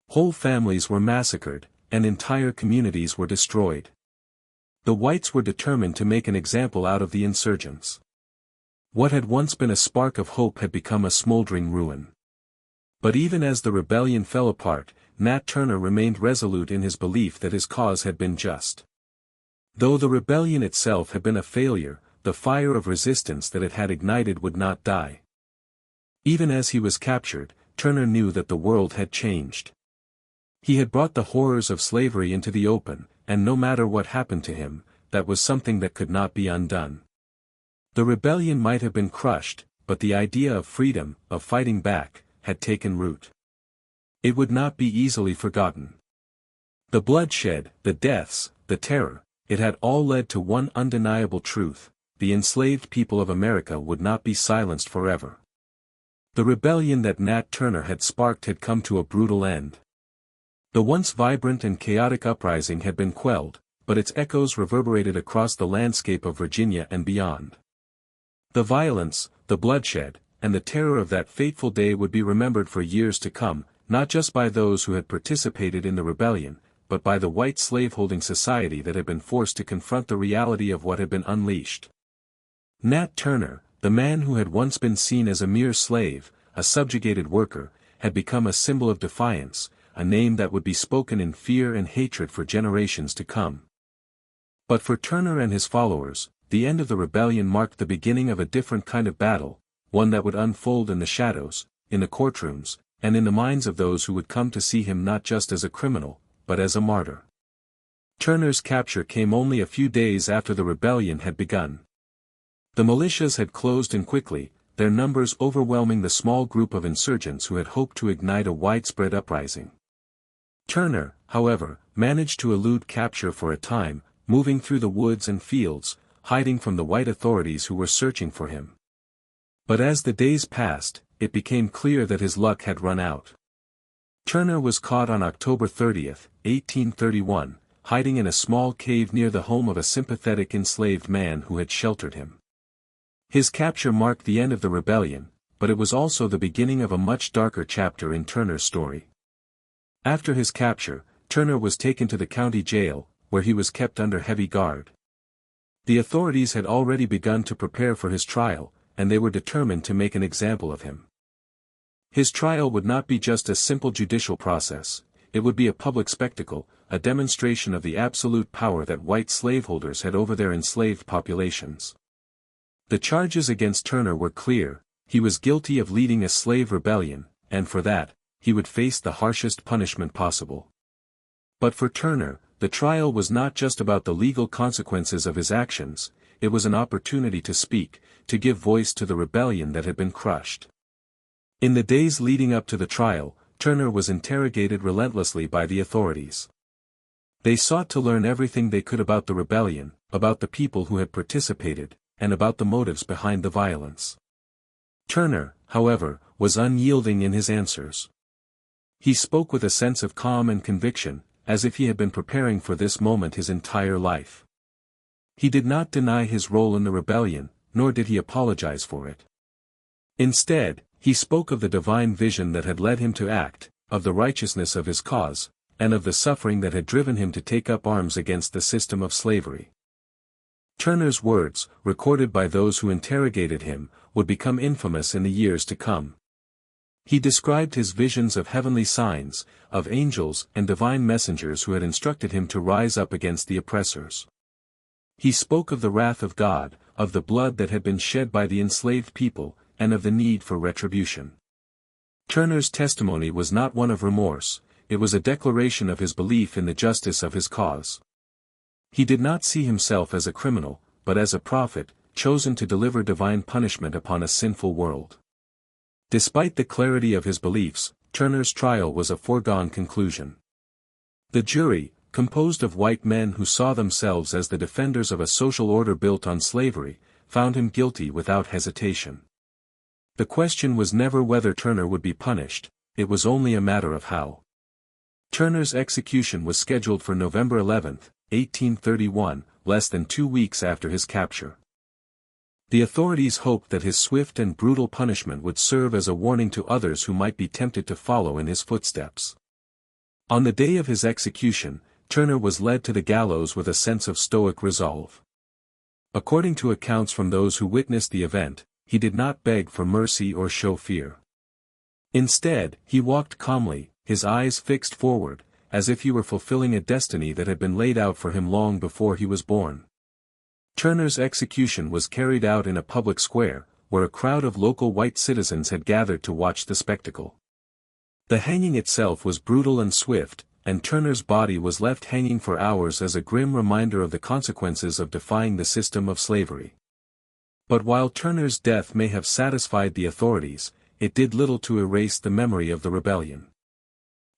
Whole families were massacred, and entire communities were destroyed. The whites were determined to make an example out of the insurgents. What had once been a spark of hope had become a smoldering ruin. But even as the rebellion fell apart, Nat Turner remained resolute in his belief that his cause had been just. Though the rebellion itself had been a failure, the fire of resistance that it had ignited would not die. Even as he was captured, Turner knew that the world had changed. He had brought the horrors of slavery into the open, and no matter what happened to him, that was something that could not be undone. The rebellion might have been crushed, but the idea of freedom, of fighting back, had taken root. It would not be easily forgotten. The bloodshed, the deaths, the terror, it had all led to one undeniable truth: the enslaved people of America would not be silenced forever. The rebellion that Nat Turner had sparked had come to a brutal end. The once vibrant and chaotic uprising had been quelled, but its echoes reverberated across the landscape of Virginia and beyond. The violence, the bloodshed, and the terror of that fateful day would be remembered for years to come, not just by those who had participated in the rebellion, but by the white slaveholding society that had been forced to confront the reality of what had been unleashed. Nat Turner, the man who had once been seen as a mere slave, a subjugated worker, had become a symbol of defiance, a name that would be spoken in fear and hatred for generations to come. But for Turner and his followers, the end of the rebellion marked the beginning of a different kind of battle, one that would unfold in the shadows, in the courtrooms, and in the minds of those who would come to see him not just as a criminal, but as a martyr. Turner's capture came only a few days after the rebellion had begun. The militias had closed in quickly, their numbers overwhelming the small group of insurgents who had hoped to ignite a widespread uprising. Turner, however, managed to elude capture for a time, moving through the woods and fields, hiding from the white authorities who were searching for him. But as the days passed, it became clear that his luck had run out. Turner was caught on October 30, 1831, hiding in a small cave near the home of a sympathetic enslaved man who had sheltered him. His capture marked the end of the rebellion, but it was also the beginning of a much darker chapter in Turner's story. After his capture, Turner was taken to the county jail, where he was kept under heavy guard. The authorities had already begun to prepare for his trial, and they were determined to make an example of him. His trial would not be just a simple judicial process, it would be a public spectacle, a demonstration of the absolute power that white slaveholders had over their enslaved populations. The charges against Turner were clear: he was guilty of leading a slave rebellion, and for that, he would face the harshest punishment possible. But for Turner, the trial was not just about the legal consequences of his actions, it was an opportunity to speak, to give voice to the rebellion that had been crushed. In the days leading up to the trial, Turner was interrogated relentlessly by the authorities. They sought to learn everything they could about the rebellion, about the people who had participated, and about the motives behind the violence. Turner, however, was unyielding in his answers. He spoke with a sense of calm and conviction, as if he had been preparing for this moment his entire life. He did not deny his role in the rebellion, nor did he apologize for it. Instead, he spoke of the divine vision that had led him to act, of the righteousness of his cause, and of the suffering that had driven him to take up arms against the system of slavery. Turner's words, recorded by those who interrogated him, would become infamous in the years to come. He described his visions of heavenly signs, of angels and divine messengers who had instructed him to rise up against the oppressors. He spoke of the wrath of God, of the blood that had been shed by the enslaved people, and of the need for retribution. Turner's testimony was not one of remorse, it was a declaration of his belief in the justice of his cause. He did not see himself as a criminal, but as a prophet, chosen to deliver divine punishment upon a sinful world. Despite the clarity of his beliefs, Turner's trial was a foregone conclusion. The jury, composed of white men who saw themselves as the defenders of a social order built on slavery, found him guilty without hesitation. The question was never whether Turner would be punished, it was only a matter of how. Turner's execution was scheduled for November 11, 1831, less than 2 weeks after his capture. The authorities hoped that his swift and brutal punishment would serve as a warning to others who might be tempted to follow in his footsteps. On the day of his execution, Turner was led to the gallows with a sense of stoic resolve. According to accounts from those who witnessed the event, he did not beg for mercy or show fear. Instead, he walked calmly, his eyes fixed forward, as if he were fulfilling a destiny that had been laid out for him long before he was born. Turner's execution was carried out in a public square, where a crowd of local white citizens had gathered to watch the spectacle. The hanging itself was brutal and swift, and Turner's body was left hanging for hours as a grim reminder of the consequences of defying the system of slavery. But while Turner's death may have satisfied the authorities, it did little to erase the memory of the rebellion.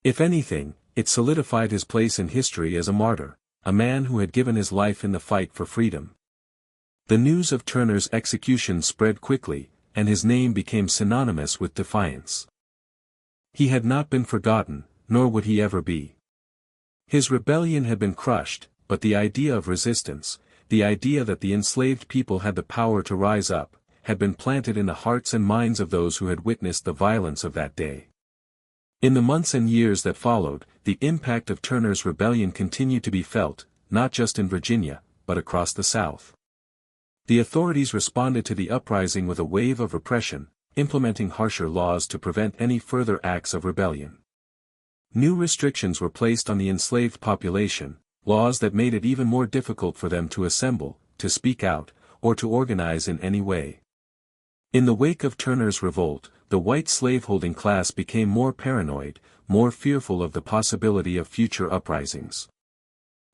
If anything, it solidified his place in history as a martyr, a man who had given his life in the fight for freedom. The news of Turner's execution spread quickly, and his name became synonymous with defiance. He had not been forgotten, nor would he ever be. His rebellion had been crushed, but the idea of resistance, the idea that the enslaved people had the power to rise up, had been planted in the hearts and minds of those who had witnessed the violence of that day. In the months and years that followed, the impact of Turner's rebellion continued to be felt, not just in Virginia, but across the South. The authorities responded to the uprising with a wave of repression, implementing harsher laws to prevent any further acts of rebellion. New restrictions were placed on the enslaved population, laws that made it even more difficult for them to assemble, to speak out, or to organize in any way. In the wake of Turner's revolt, the white slaveholding class became more paranoid, more fearful of the possibility of future uprisings.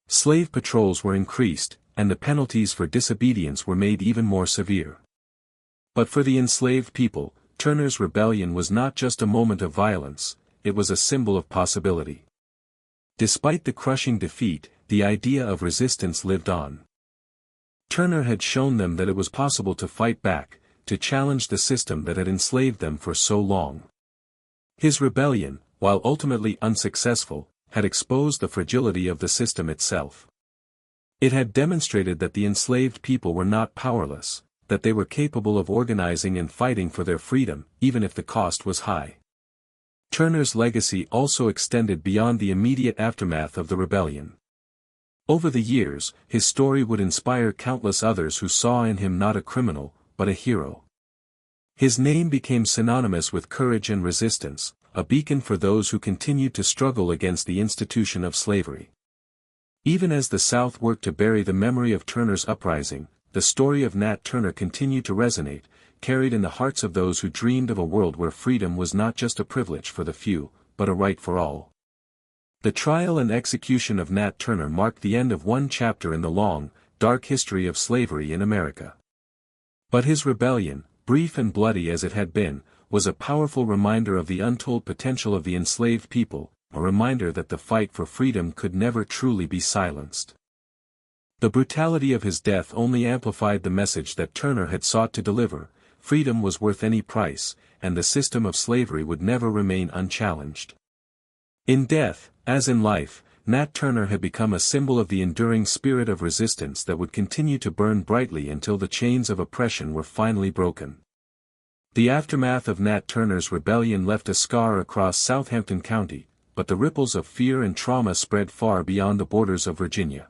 Slave patrols were increased, and the penalties for disobedience were made even more severe. But for the enslaved people, Turner's rebellion was not just a moment of violence, it was a symbol of possibility. Despite the crushing defeat, the idea of resistance lived on. Turner had shown them that it was possible to fight back, to challenge the system that had enslaved them for so long. His rebellion, while ultimately unsuccessful, had exposed the fragility of the system itself. It had demonstrated that the enslaved people were not powerless, that they were capable of organizing and fighting for their freedom, even if the cost was high. Turner's legacy also extended beyond the immediate aftermath of the rebellion. Over the years, his story would inspire countless others who saw in him not a criminal, but a hero. His name became synonymous with courage and resistance, a beacon for those who continued to struggle against the institution of slavery. Even as the South worked to bury the memory of Turner's uprising, the story of Nat Turner continued to resonate, carried in the hearts of those who dreamed of a world where freedom was not just a privilege for the few, but a right for all. The trial and execution of Nat Turner marked the end of one chapter in the long, dark history of slavery in America. But his rebellion, brief and bloody as it had been, was a powerful reminder of the untold potential of the enslaved people, a reminder that the fight for freedom could never truly be silenced. The brutality of his death only amplified the message that Turner had sought to deliver: freedom was worth any price, and the system of slavery would never remain unchallenged. In death, as in life, Nat Turner had become a symbol of the enduring spirit of resistance that would continue to burn brightly until the chains of oppression were finally broken. The aftermath of Nat Turner's rebellion left a scar across Southampton County, but the ripples of fear and trauma spread far beyond the borders of Virginia.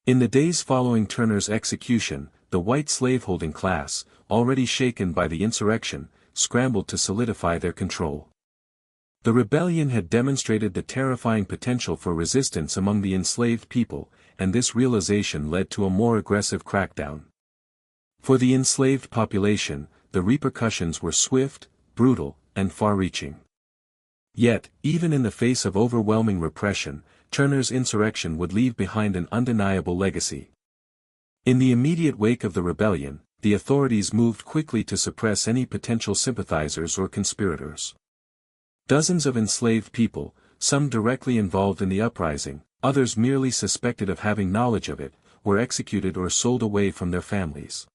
In the days following Turner's execution, the white slaveholding class, already shaken by the insurrection, scrambled to solidify their control. The rebellion had demonstrated the terrifying potential for resistance among the enslaved people, and this realization led to a more aggressive crackdown. For the enslaved population, the repercussions were swift, brutal, and far-reaching. Yet, even in the face of overwhelming repression, Turner's insurrection would leave behind an undeniable legacy. In the immediate wake of the rebellion, the authorities moved quickly to suppress any potential sympathizers or conspirators. Dozens of enslaved people, some directly involved in the uprising, others merely suspected of having knowledge of it, were executed or sold away from their families.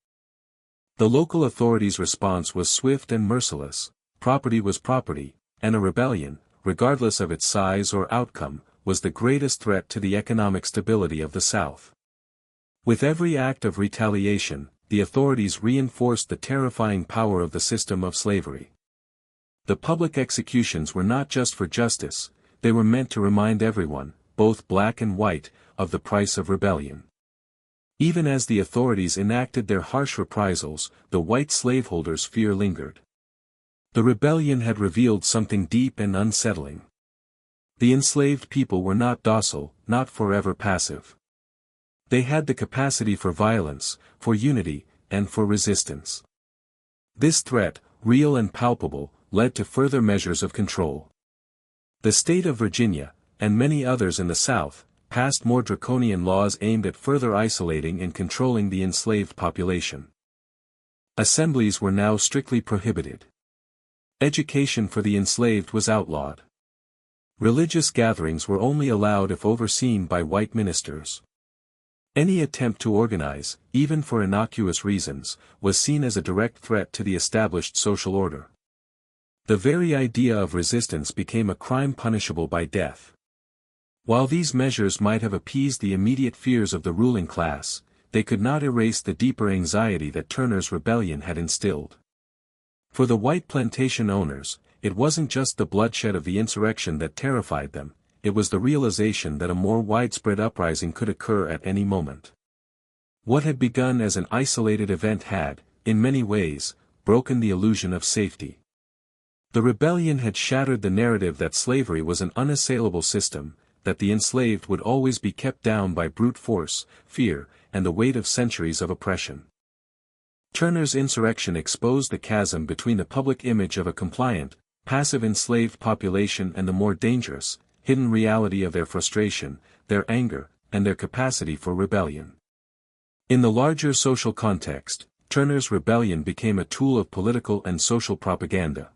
The local authorities' response was swift and merciless: property was property, and a rebellion, regardless of its size or outcome, was the greatest threat to the economic stability of the South. With every act of retaliation, the authorities reinforced the terrifying power of the system of slavery. The public executions were not just for justice, they were meant to remind everyone, both black and white, of the price of rebellion. Even as the authorities enacted their harsh reprisals, the white slaveholders' fear lingered. The rebellion had revealed something deep and unsettling. The enslaved people were not docile, not forever passive. They had the capacity for violence, for unity, and for resistance. This threat, real and palpable, led to further measures of control. The state of Virginia, and many others in the South, passed more draconian laws aimed at further isolating and controlling the enslaved population. Assemblies were now strictly prohibited. Education for the enslaved was outlawed. Religious gatherings were only allowed if overseen by white ministers. Any attempt to organize, even for innocuous reasons, was seen as a direct threat to the established social order. The very idea of resistance became a crime punishable by death. While these measures might have appeased the immediate fears of the ruling class, they could not erase the deeper anxiety that Turner's rebellion had instilled. For the white plantation owners, it wasn't just the bloodshed of the insurrection that terrified them, it was the realization that a more widespread uprising could occur at any moment. What had begun as an isolated event had, in many ways, broken the illusion of safety. The rebellion had shattered the narrative that slavery was an unassailable system, that the enslaved would always be kept down by brute force, fear, and the weight of centuries of oppression. Turner's insurrection exposed the chasm between the public image of a compliant, passive enslaved population and the more dangerous, hidden reality of their frustration, their anger, and their capacity for rebellion. In the larger social context, Turner's rebellion became a tool of political and social propaganda.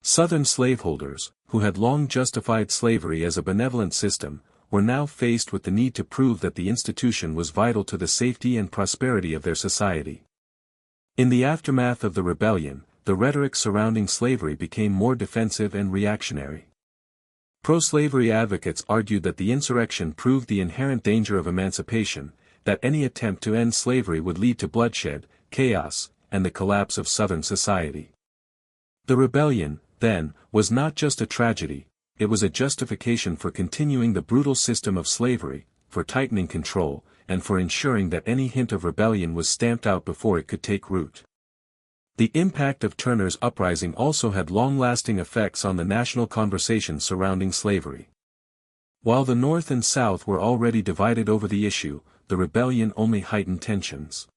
Southern slaveholders, who had long justified slavery as a benevolent system, were now faced with the need to prove that the institution was vital to the safety and prosperity of their society. In the aftermath of the rebellion, the rhetoric surrounding slavery became more defensive and reactionary. Pro-slavery advocates argued that the insurrection proved the inherent danger of emancipation, that any attempt to end slavery would lead to bloodshed, chaos, and the collapse of Southern society. The rebellion, then, was not just a tragedy, it was a justification for continuing the brutal system of slavery, for tightening control, and for ensuring that any hint of rebellion was stamped out before it could take root. The impact of Turner's uprising also had long-lasting effects on the national conversation surrounding slavery. While the North and South were already divided over the issue, the rebellion only heightened tensions.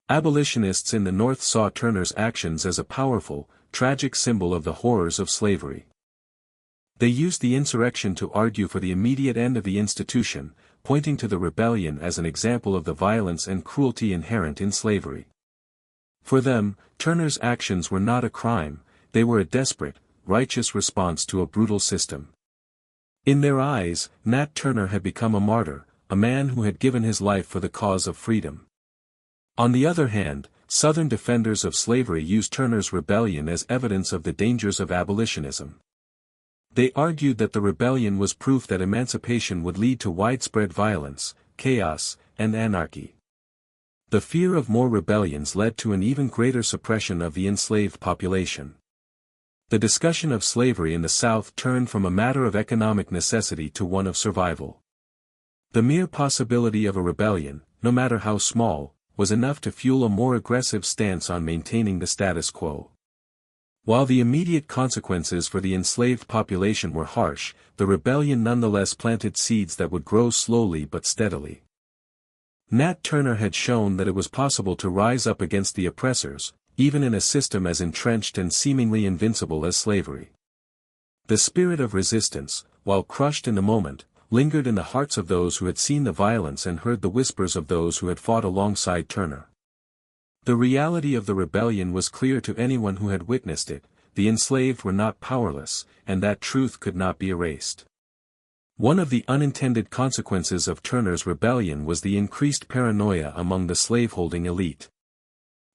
Abolitionists in the North saw Turner's actions as a powerful, tragic symbol of the horrors of slavery. They used the insurrection to argue for the immediate end of the institution, pointing to the rebellion as an example of the violence and cruelty inherent in slavery. For them, Turner's actions were not a crime, they were a desperate, righteous response to a brutal system. In their eyes, Nat Turner had become a martyr, a man who had given his life for the cause of freedom. On the other hand, Southern defenders of slavery used Turner's rebellion as evidence of the dangers of abolitionism. They argued that the rebellion was proof that emancipation would lead to widespread violence, chaos, and anarchy. The fear of more rebellions led to an even greater suppression of the enslaved population. The discussion of slavery in the South turned from a matter of economic necessity to one of survival. The mere possibility of a rebellion, no matter how small, was enough to fuel a more aggressive stance on maintaining the status quo. While the immediate consequences for the enslaved population were harsh, the rebellion nonetheless planted seeds that would grow slowly but steadily. Nat Turner had shown that it was possible to rise up against the oppressors, even in a system as entrenched and seemingly invincible as slavery. The spirit of resistance, while crushed in the moment, lingered in the hearts of those who had seen the violence and heard the whispers of those who had fought alongside Turner. The reality of the rebellion was clear to anyone who had witnessed it, the enslaved were not powerless, and that truth could not be erased. One of the unintended consequences of Turner's rebellion was the increased paranoia among the slaveholding elite.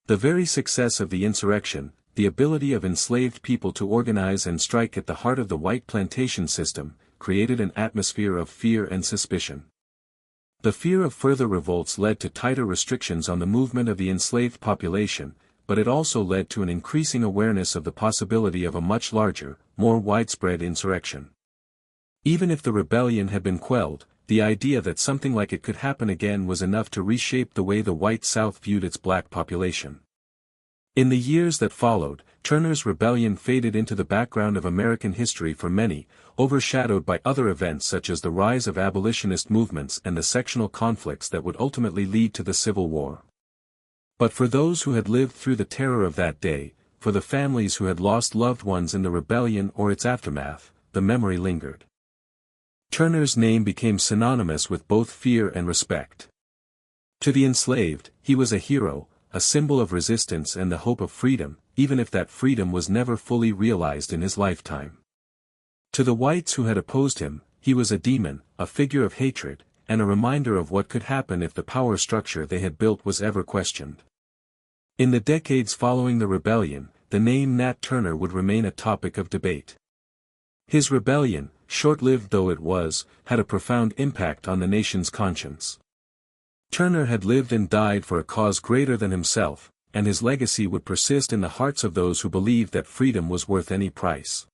The very success of the insurrection, the ability of enslaved people to organize and strike at the heart of the white plantation system, created an atmosphere of fear and suspicion. The fear of further revolts led to tighter restrictions on the movement of the enslaved population, but it also led to an increasing awareness of the possibility of a much larger, more widespread insurrection. Even if the rebellion had been quelled, the idea that something like it could happen again was enough to reshape the way the white South viewed its black population. In the years that followed, Turner's rebellion faded into the background of American history for many, overshadowed by other events such as the rise of abolitionist movements and the sectional conflicts that would ultimately lead to the Civil War. But for those who had lived through the terror of that day, for the families who had lost loved ones in the rebellion or its aftermath, the memory lingered. Turner's name became synonymous with both fear and respect. To the enslaved, he was a hero, a symbol of resistance and the hope of freedom, even if that freedom was never fully realized in his lifetime. To the whites who had opposed him, he was a demon, a figure of hatred, and a reminder of what could happen if the power structure they had built was ever questioned. In the decades following the rebellion, the name Nat Turner would remain a topic of debate. His rebellion, short-lived though it was, had a profound impact on the nation's conscience. Turner had lived and died for a cause greater than himself, and his legacy would persist in the hearts of those who believed that freedom was worth any price.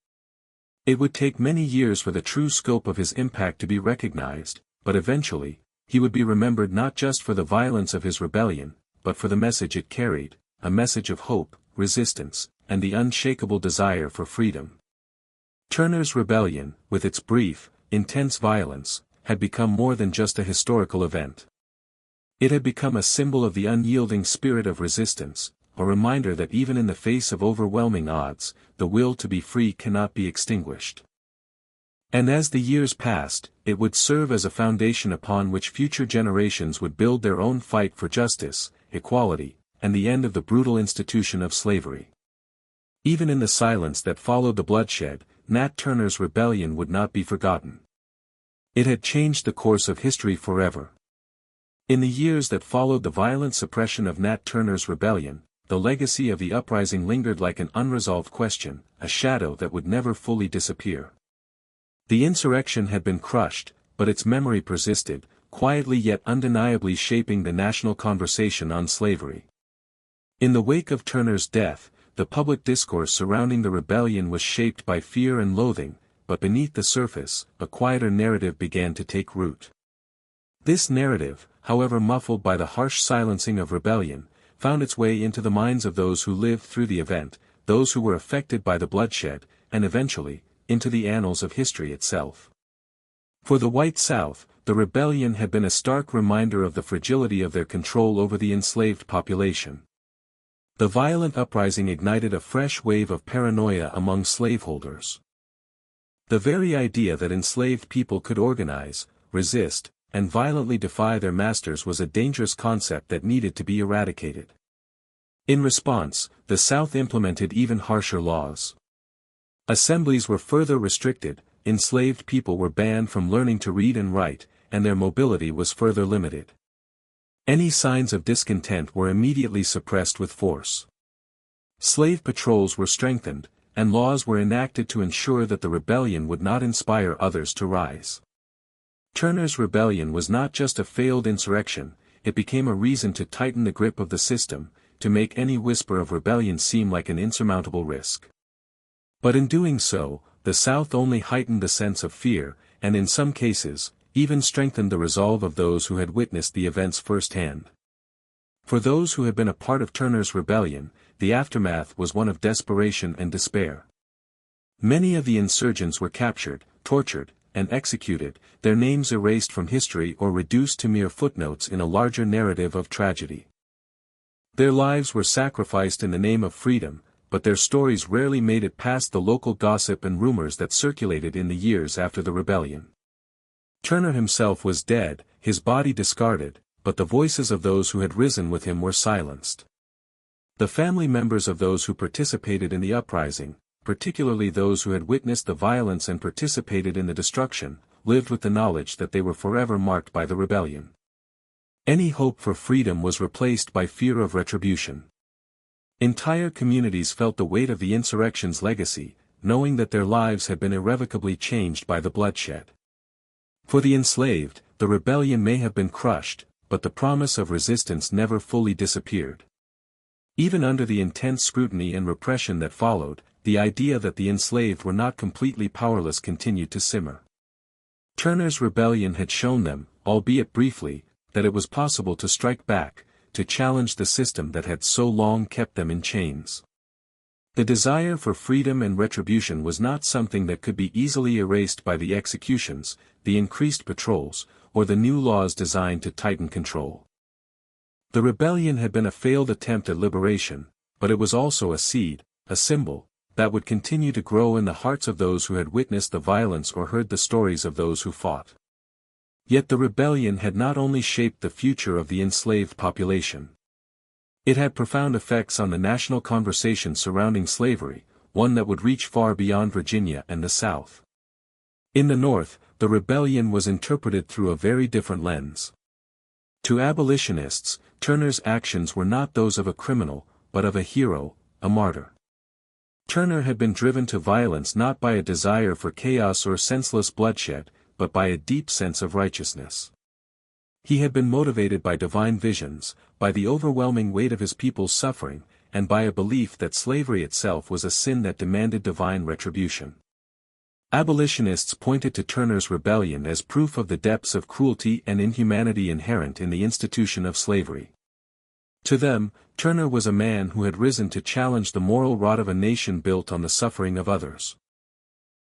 It would take many years for the true scope of his impact to be recognized, but eventually, he would be remembered not just for the violence of his rebellion, but for the message it carried, a message of hope, resistance, and the unshakable desire for freedom. Turner's rebellion, with its brief, intense violence, had become more than just a historical event. It had become a symbol of the unyielding spirit of resistance, a reminder that even in the face of overwhelming odds, the will to be free cannot be extinguished. And as the years passed, it would serve as a foundation upon which future generations would build their own fight for justice, equality, and the end of the brutal institution of slavery. Even in the silence that followed the bloodshed, Nat Turner's rebellion would not be forgotten. It had changed the course of history forever. In the years that followed the violent suppression of Nat Turner's rebellion, the legacy of the uprising lingered like an unresolved question, a shadow that would never fully disappear. The insurrection had been crushed, but its memory persisted, quietly yet undeniably shaping the national conversation on slavery. In the wake of Turner's death, the public discourse surrounding the rebellion was shaped by fear and loathing, but beneath the surface, a quieter narrative began to take root. This narrative, however muffled by the harsh silencing of rebellion, found its way into the minds of those who lived through the event, those who were affected by the bloodshed, and eventually, into the annals of history itself. For the white South, the rebellion had been a stark reminder of the fragility of their control over the enslaved population. The violent uprising ignited a fresh wave of paranoia among slaveholders. The very idea that enslaved people could organize, resist, and violently defy their masters was a dangerous concept that needed to be eradicated. In response, the South implemented even harsher laws. Assemblies were further restricted, enslaved people were banned from learning to read and write, and their mobility was further limited. Any signs of discontent were immediately suppressed with force. Slave patrols were strengthened, and laws were enacted to ensure that the rebellion would not inspire others to rise. Turner's rebellion was not just a failed insurrection, it became a reason to tighten the grip of the system, to make any whisper of rebellion seem like an insurmountable risk. But in doing so, the South only heightened the sense of fear, and in some cases, even strengthened the resolve of those who had witnessed the events firsthand. For those who had been a part of Turner's rebellion, the aftermath was one of desperation and despair. Many of the insurgents were captured, tortured, and executed, their names erased from history or reduced to mere footnotes in a larger narrative of tragedy. Their lives were sacrificed in the name of freedom, but their stories rarely made it past the local gossip and rumors that circulated in the years after the rebellion. Turner himself was dead, his body discarded, but the voices of those who had risen with him were silenced. The family members of those who participated in the uprising, particularly those who had witnessed the violence and participated in the destruction, lived with the knowledge that they were forever marked by the rebellion. Any hope for freedom was replaced by fear of retribution. Entire communities felt the weight of the insurrection's legacy, knowing that their lives had been irrevocably changed by the bloodshed. For the enslaved, the rebellion may have been crushed, but the promise of resistance never fully disappeared. Even under the intense scrutiny and repression that followed, the idea that the enslaved were not completely powerless continued to simmer. Turner's rebellion had shown them, albeit briefly, that it was possible to strike back, to challenge the system that had so long kept them in chains. The desire for freedom and retribution was not something that could be easily erased by the executions, the increased patrols, or the new laws designed to tighten control. The rebellion had been a failed attempt at liberation, but it was also a seed, a symbol, that would continue to grow in the hearts of those who had witnessed the violence or heard the stories of those who fought. Yet the rebellion had not only shaped the future of the enslaved population. It had profound effects on the national conversation surrounding slavery, one that would reach far beyond Virginia and the South. In the North, the rebellion was interpreted through a very different lens. To abolitionists, Turner's actions were not those of a criminal, but of a hero, a martyr. Turner had been driven to violence not by a desire for chaos or senseless bloodshed, but by a deep sense of righteousness. He had been motivated by divine visions, by the overwhelming weight of his people's suffering, and by a belief that slavery itself was a sin that demanded divine retribution. Abolitionists pointed to Turner's rebellion as proof of the depths of cruelty and inhumanity inherent in the institution of slavery. To them, Turner was a man who had risen to challenge the moral rot of a nation built on the suffering of others.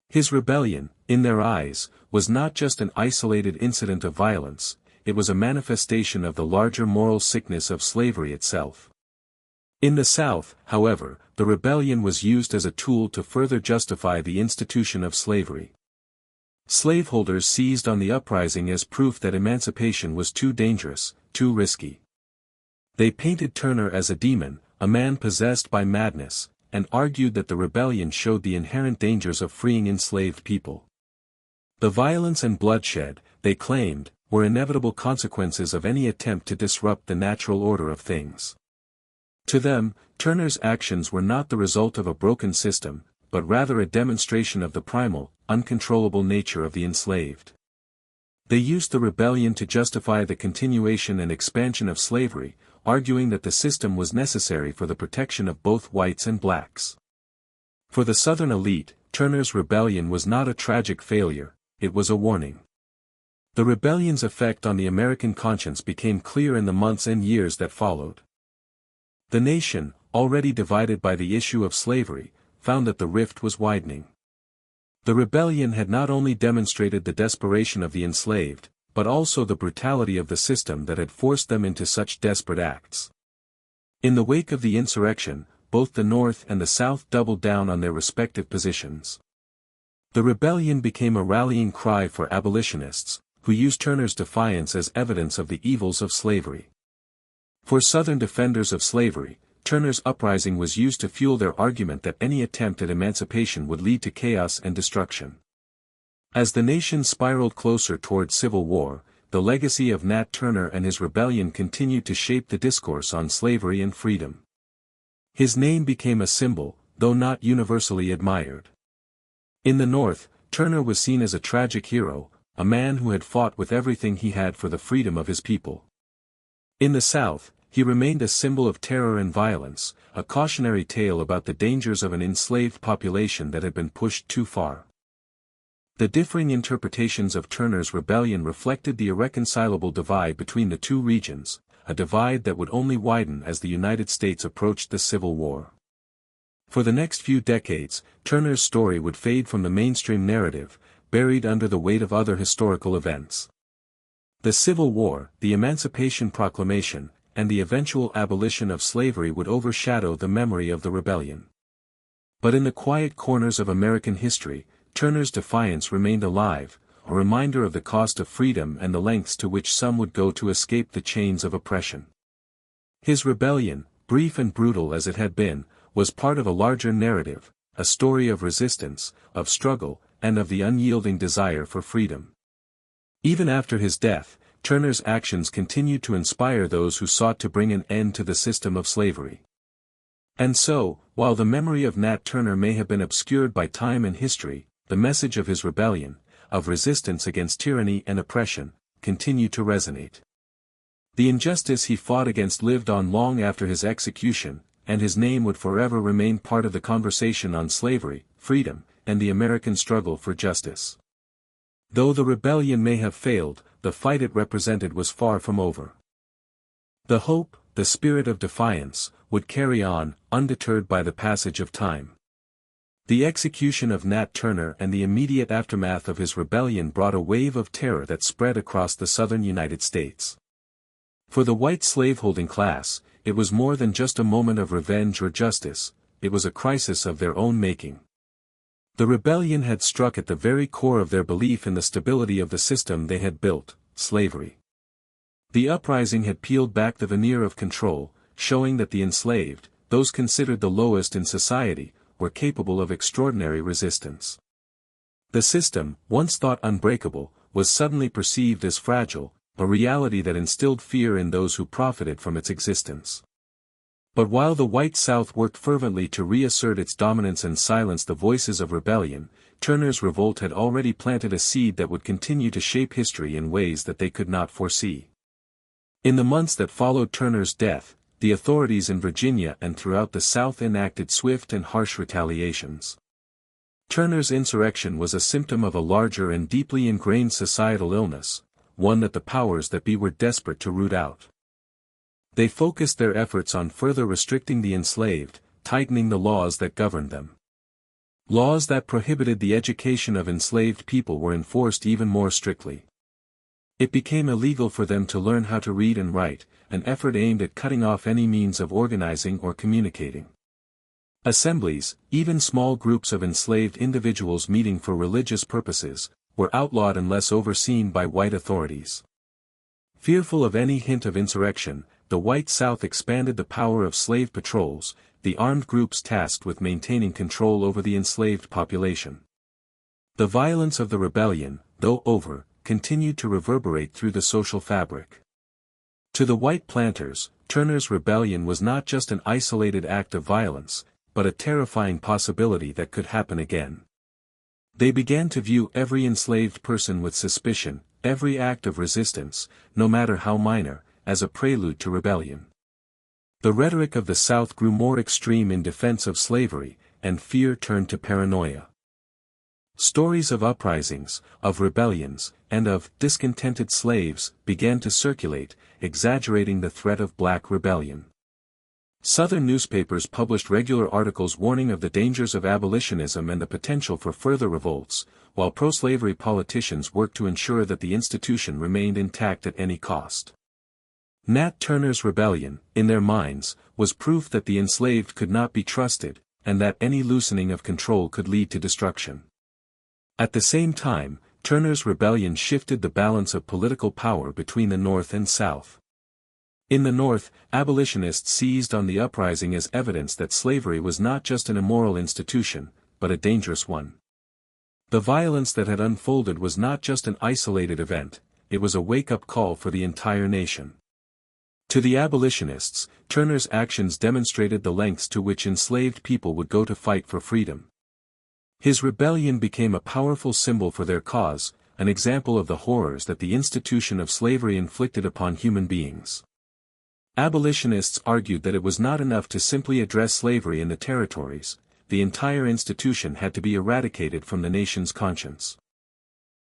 His rebellion, in their eyes, was not just an isolated incident of violence, it was a manifestation of the larger moral sickness of slavery itself. In the South, however, the rebellion was used as a tool to further justify the institution of slavery. Slaveholders seized on the uprising as proof that emancipation was too dangerous, too risky. They painted Turner as a demon, a man possessed by madness, and argued that the rebellion showed the inherent dangers of freeing enslaved people. The violence and bloodshed, they claimed, were inevitable consequences of any attempt to disrupt the natural order of things. To them, Turner's actions were not the result of a broken system, but rather a demonstration of the primal, uncontrollable nature of the enslaved. They used the rebellion to justify the continuation and expansion of slavery, arguing that the system was necessary for the protection of both whites and blacks. For the Southern elite, Turner's rebellion was not a tragic failure, it was a warning. The rebellion's effect on the American conscience became clear in the months and years that followed. The nation, already divided by the issue of slavery, found that the rift was widening. The rebellion had not only demonstrated the desperation of the enslaved, but also the brutality of the system that had forced them into such desperate acts. In the wake of the insurrection, both the North and the South doubled down on their respective positions. The rebellion became a rallying cry for abolitionists, who used Turner's defiance as evidence of the evils of slavery. For Southern defenders of slavery, Turner's uprising was used to fuel their argument that any attempt at emancipation would lead to chaos and destruction. As the nation spiraled closer toward civil war, the legacy of Nat Turner and his rebellion continued to shape the discourse on slavery and freedom. His name became a symbol, though not universally admired. In the North, Turner was seen as a tragic hero, a man who had fought with everything he had for the freedom of his people. In the South, he remained a symbol of terror and violence, a cautionary tale about the dangers of an enslaved population that had been pushed too far. The differing interpretations of Turner's rebellion reflected the irreconcilable divide between the two regions, a divide that would only widen as the United States approached the Civil War. For the next few decades, Turner's story would fade from the mainstream narrative, buried under the weight of other historical events. The Civil War, the Emancipation Proclamation, and the eventual abolition of slavery would overshadow the memory of the rebellion. But in the quiet corners of American history, Turner's defiance remained alive, a reminder of the cost of freedom and the lengths to which some would go to escape the chains of oppression. His rebellion, brief and brutal as it had been, was part of a larger narrative, a story of resistance, of struggle, and of the unyielding desire for freedom. Even after his death, Turner's actions continued to inspire those who sought to bring an end to the system of slavery. And so, while the memory of Nat Turner may have been obscured by time and history, the message of his rebellion, of resistance against tyranny and oppression, continue to resonate. The injustice he fought against lived on long after his execution, and his name would forever remain part of the conversation on slavery, freedom, and the American struggle for justice. Though the rebellion may have failed, the fight it represented was far from over. The hope, the spirit of defiance, would carry on, undeterred by the passage of time. The execution of Nat Turner and the immediate aftermath of his rebellion brought a wave of terror that spread across the southern United States. For the white slaveholding class, it was more than just a moment of revenge or justice, it was a crisis of their own making. The rebellion had struck at the very core of their belief in the stability of the system they had built, slavery. The uprising had peeled back the veneer of control, showing that the enslaved, those considered the lowest in society, were capable of extraordinary resistance. The system, once thought unbreakable, was suddenly perceived as fragile, a reality that instilled fear in those who profited from its existence. But while the white South worked fervently to reassert its dominance and silence the voices of rebellion, Turner's revolt had already planted a seed that would continue to shape history in ways that they could not foresee. In the months that followed Turner's death, the authorities in Virginia and throughout the South enacted swift and harsh retaliations. Turner's insurrection was a symptom of a larger and deeply ingrained societal illness, one that the powers that be were desperate to root out. They focused their efforts on further restricting the enslaved, tightening the laws that governed them. Laws that prohibited the education of enslaved people were enforced even more strictly. It became illegal for them to learn how to read and write, an effort aimed at cutting off any means of organizing or communicating. Assemblies, even small groups of enslaved individuals meeting for religious purposes, were outlawed unless overseen by white authorities. Fearful of any hint of insurrection, the white South expanded the power of slave patrols, the armed groups tasked with maintaining control over the enslaved population. The violence of the rebellion, though over, continued to reverberate through the social fabric. To the white planters, Turner's rebellion was not just an isolated act of violence, but a terrifying possibility that could happen again. They began to view every enslaved person with suspicion, every act of resistance, no matter how minor, as a prelude to rebellion. The rhetoric of the South grew more extreme in defense of slavery, and fear turned to paranoia. Stories of uprisings, of rebellions, and of discontented slaves began to circulate, exaggerating the threat of black rebellion. Southern newspapers published regular articles warning of the dangers of abolitionism and the potential for further revolts, while pro-slavery politicians worked to ensure that the institution remained intact at any cost. Nat Turner's rebellion, in their minds, was proof that the enslaved could not be trusted, and that any loosening of control could lead to destruction. At the same time, Turner's rebellion shifted the balance of political power between the North and South. In the North, abolitionists seized on the uprising as evidence that slavery was not just an immoral institution, but a dangerous one. The violence that had unfolded was not just an isolated event, it was a wake-up call for the entire nation. To the abolitionists, Turner's actions demonstrated the lengths to which enslaved people would go to fight for freedom. His rebellion became a powerful symbol for their cause, an example of the horrors that the institution of slavery inflicted upon human beings. Abolitionists argued that it was not enough to simply address slavery in the territories, the entire institution had to be eradicated from the nation's conscience.